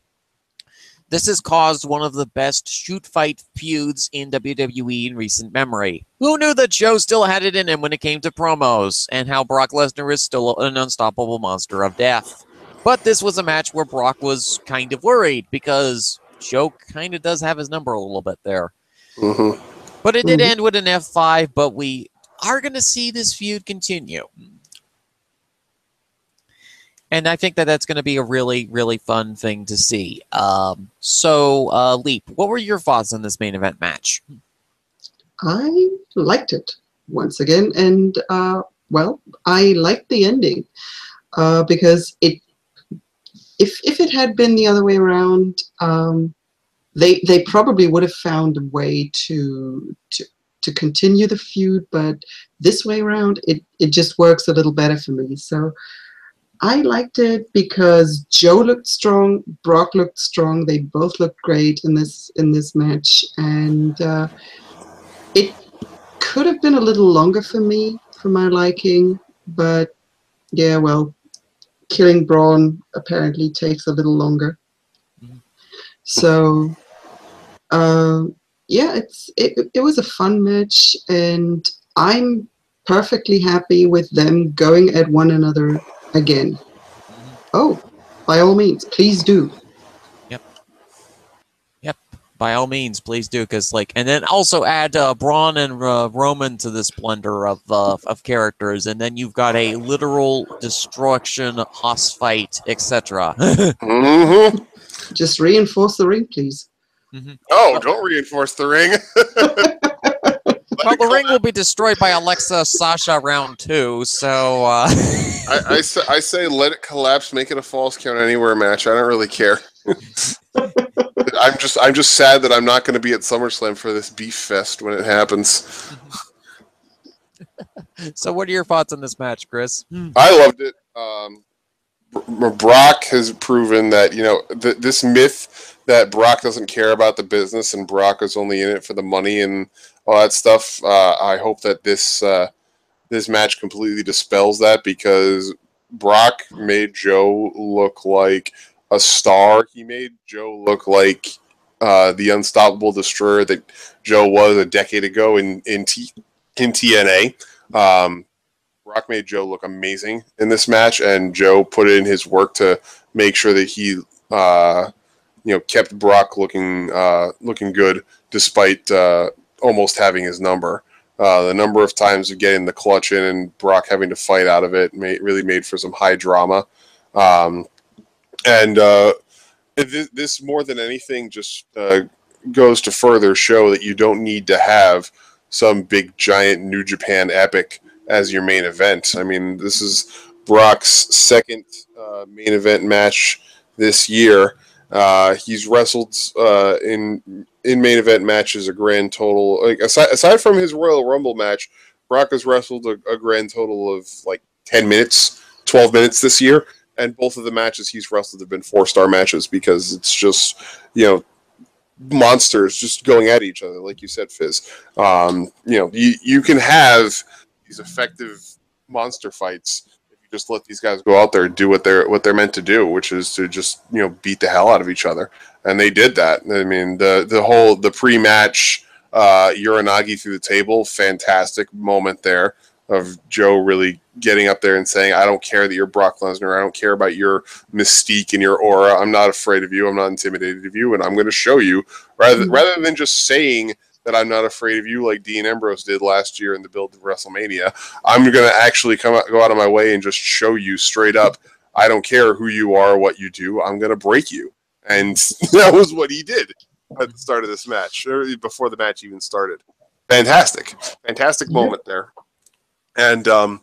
[SPEAKER 1] This has caused one of the best shoot-fight feuds in WWE in recent memory. Who knew that Joe still had it in him when it came to promos, and how Brock Lesnar is still an unstoppable monster of death? But this was a match where Brock was kind of worried, because Joe kind of does have his number a little bit there.
[SPEAKER 2] Mm-hmm.
[SPEAKER 1] But it did end with an F5, but we are going to see this feud continue. And I think that that's going to be a really, really fun thing to see. So, Leap, what were your thoughts on this main event match?
[SPEAKER 3] I liked it once again, and I liked the ending because it if it had been the other way around, they probably would have found a way to continue the feud, but this way around, it just works a little better for me. So I liked it because Joe looked strong, Brock looked strong. They both looked great in this match, and it could have been a little longer for me, for my liking, but yeah, well, killing Braun apparently takes a little longer. So, yeah, it was a fun match, and I'm perfectly happy with them going at one another again. Oh, by all means, please do.
[SPEAKER 1] Yep. By all means, please do, because and then also add Braun and Roman to this blender of characters, and then you've got a literal destruction, hoss fight, etc.
[SPEAKER 2] Mm-hmm.
[SPEAKER 3] Just reinforce the ring, please.
[SPEAKER 2] Oh, don't reinforce the ring.
[SPEAKER 1] Well, the ring will be destroyed by Alexa Sasha round 2, so
[SPEAKER 2] I say let it collapse, make it a false count anywhere match. I don't really care. I'm just sad that I'm not going to be at SummerSlam for this beef fest when it happens.
[SPEAKER 1] So what are your thoughts on this match, Chris?
[SPEAKER 2] I loved it. Brock has proven that, this myth that Brock doesn't care about the business and Brock is only in it for the money and all that stuff. I hope that this match completely dispels that, because Brock made Joe look like a star. He made Joe look like the unstoppable destroyer that Joe was a decade ago in TNA. Brock made Joe look amazing in this match, and Joe put in his work to make sure that he, kept Brock looking good despite almost having his number. The number of times of getting the clutch in and Brock having to fight out of it really made for some high drama. This more than anything just goes to further show that you don't need to have some big giant New Japan epic as your main event. I mean, this is Brock's second main event match this year. He's wrestled in main event matches a grand total, aside from his Royal Rumble match, Brock has wrestled a grand total of 10 minutes, 12 minutes this year, and both of the matches he's wrestled have been 4-star matches, because it's just, monsters just going at each other, like you said, Fizz. You can have these effective monster fights if you just let these guys go out there and do what they're meant to do, which is to just beat the hell out of each other, and they did that. I mean, the pre-match Uranagi through the table, fantastic moment there of Joe really getting up there and saying, I don't care that you're Brock Lesnar. I don't care about your mystique and your aura. I'm not afraid of you. I'm not intimidated of you. And I'm going to show you, rather than just saying that I'm not afraid of you like Dean Ambrose did last year in the build of WrestleMania. I'm going to actually go out of my way and just show you straight up, I don't care who you are, what you do. I'm going to break you. And that was what he did at the start of this match, or before the match even started. Fantastic moment there. And the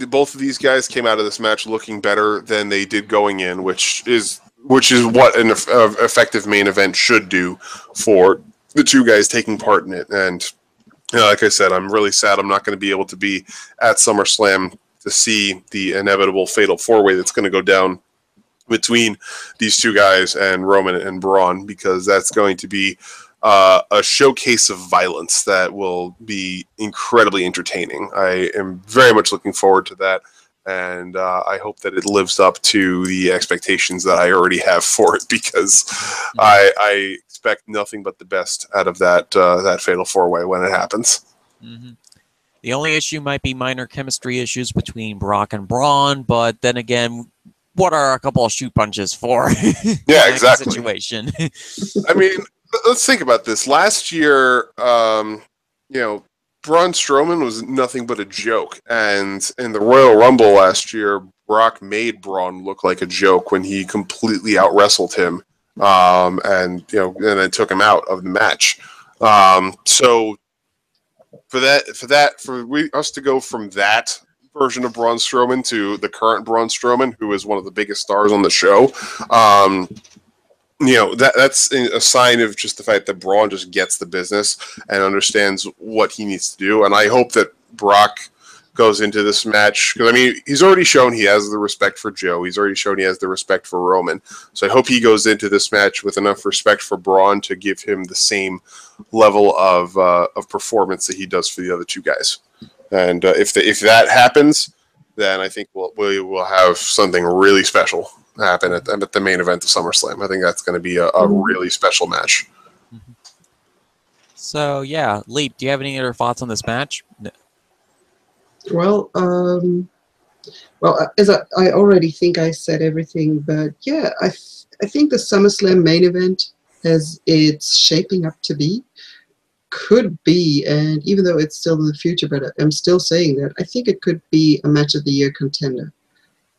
[SPEAKER 2] both of these guys came out of this match looking better than they did going in, which is what an effective main event should do for the two guys taking part in it. And like I said, I'm really sad I'm not going to be able to be at SummerSlam to see the inevitable fatal 4-way that's going to go down between these two guys and Roman and Braun, because that's going to be a showcase of violence that will be incredibly entertaining. I am very much looking forward to that, and I hope that it lives up to the expectations that I already have for it, because I expect nothing but the best out of that fatal 4-way when it happens.
[SPEAKER 1] Mm-hmm. The only issue might be minor chemistry issues between Brock and Braun, but then again, what are a couple of shoot punches for?
[SPEAKER 2] Yeah, exactly.
[SPEAKER 1] Situation.
[SPEAKER 2] I mean, let's think about this. Last year, Braun Strowman was nothing but a joke, and in the Royal Rumble last year, Brock made Braun look like a joke when he completely out-wrestled him, and then took him out of the match. So for us to go from that version of Braun Strowman to the current Braun Strowman, who is one of the biggest stars on the show. That's a sign of just the fact that Braun just gets the business and understands what he needs to do. And I hope that Brock goes into this match, because I mean, he's already shown he has the respect for Joe. He's already shown he has the respect for Roman. So I hope he goes into this match with enough respect for Braun to give him the same level of performance that he does for the other two guys. And if that happens, then I think we will have something really special happen at the main event of SummerSlam. I think that's going to be a really special match.
[SPEAKER 1] So yeah, Leap, do you have any other thoughts on this match?
[SPEAKER 3] Well, as I already think I said everything, but yeah, I think the SummerSlam main event, as it's shaping up to be, could be, and even though it's still in the future, but I'm still saying that, I think it could be a match of the year contender,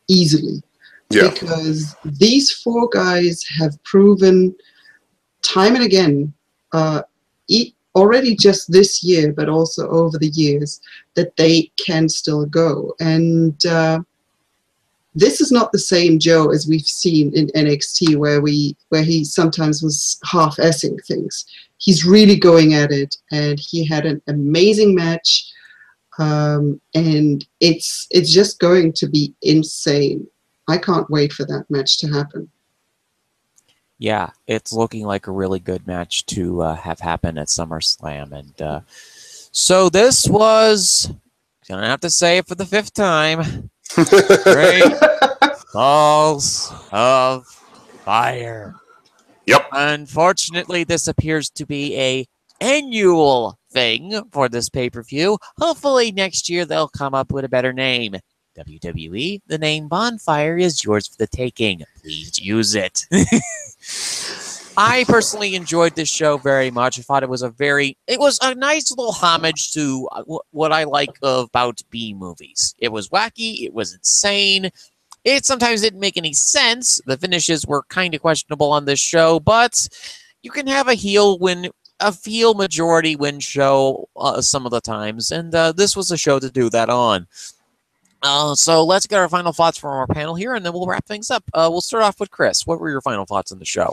[SPEAKER 3] easily. Yeah. Because these four guys have proven time and again, already just this year, but also over the years, that they can still go. And this is not the same Joe as we've seen in NXT, where he sometimes was half-assing things. He's really going at it, and he had an amazing match, and it's just going to be insane. I can't wait for that match to happen.
[SPEAKER 1] Yeah, it's looking like a really good match to have happen at SummerSlam. And so this was, gonna have to say it for the 5th time, Great Balls of Fire.
[SPEAKER 2] Yep.
[SPEAKER 1] Unfortunately, this appears to be a annual thing for this pay-per-view. Hopefully next year they'll come up with a better name. WWE, the name Bonfire is yours for the taking. Please use it. I personally enjoyed this show very much. I thought it was a nice little homage to what I like about B movies. It was wacky. It was insane. It sometimes didn't make any sense. The finishes were kind of questionable on this show, but you can have a heel majority win show some of the times, and this was a show to do that on. So let's get our final thoughts from our panel here, and then we'll wrap things up. We'll start off with Chris. What were your final thoughts on the show?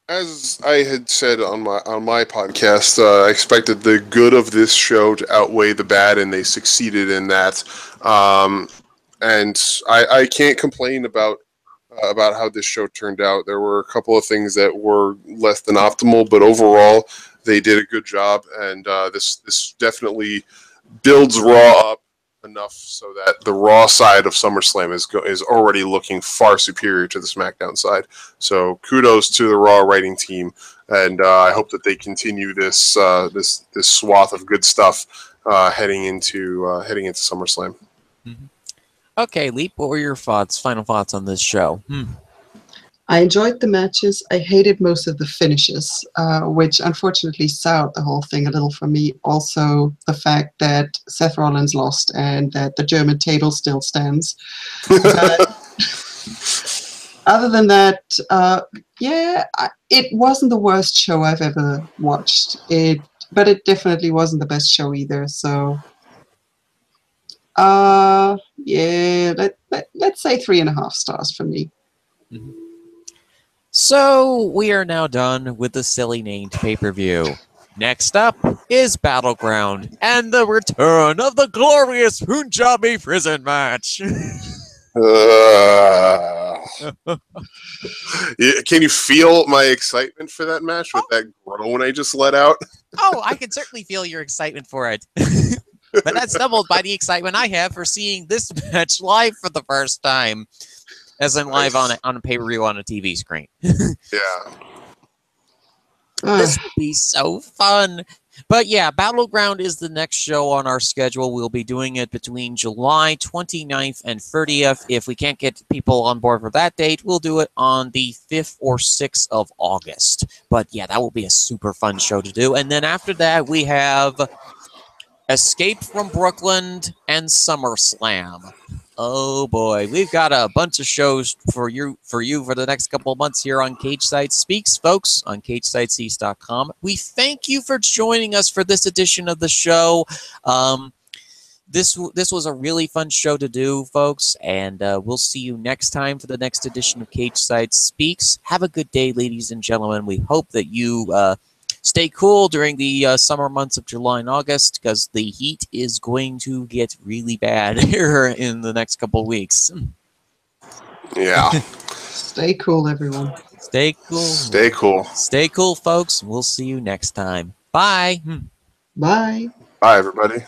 [SPEAKER 2] As I had said on my podcast, I expected the good of this show to outweigh the bad, and they succeeded in that. And I can't complain about how this show turned out. There were a couple of things that were less than optimal, but overall, they did a good job, and this definitely builds Raw up enough so that the Raw side of SummerSlam is already looking far superior to the SmackDown side. So kudos to the Raw writing team, and I hope that they continue this this swath of good stuff heading into SummerSlam.
[SPEAKER 1] Mm-hmm. Okay, Leap, what were your final thoughts on this show?
[SPEAKER 3] I enjoyed the matches. I hated most of the finishes, which unfortunately soured the whole thing a little for me. Also, the fact that Seth Rollins lost and that the German table still stands. But other than that, it wasn't the worst show I've ever watched. But it definitely wasn't the best show either. So, let's say 3.5 stars for me.
[SPEAKER 1] Mm-hmm. So, we are now done with the silly named pay-per-view. Next up is Battleground and the return of the glorious Punjabi prison match.
[SPEAKER 2] Can you feel my excitement for that match with that groan I just let out?
[SPEAKER 1] Oh, I can certainly feel your excitement for it. But that's doubled by the excitement I have for seeing this match live for the first time. As in live on a pay-per-view on a TV screen.
[SPEAKER 2] Yeah.
[SPEAKER 1] This will be so fun. But yeah, Battleground is the next show on our schedule. We'll be doing it between July 29th and 30th. If we can't get people on board for that date, we'll do it on the 5th or 6th of August. But yeah, that will be a super fun show to do. And then after that, we have Escape from Brooklyn and SummerSlam. Oh boy, we've got a bunch of shows for you for the next couple of months here on Cageside Speaks, folks, on CageSideSeats.com. We thank you for joining us for this edition of the show. this was a really fun show to do, folks, and we'll see you next time for the next edition of Cageside Speaks. Have a good day, ladies and gentlemen. We hope that you stay cool during the summer months of July and August, because the heat is going to get really bad here in the next couple of weeks.
[SPEAKER 2] Yeah.
[SPEAKER 3] Stay cool, everyone.
[SPEAKER 1] Stay cool.
[SPEAKER 2] Stay cool.
[SPEAKER 1] Stay cool, folks. We'll see you next time. Bye.
[SPEAKER 3] Bye.
[SPEAKER 2] Bye, everybody.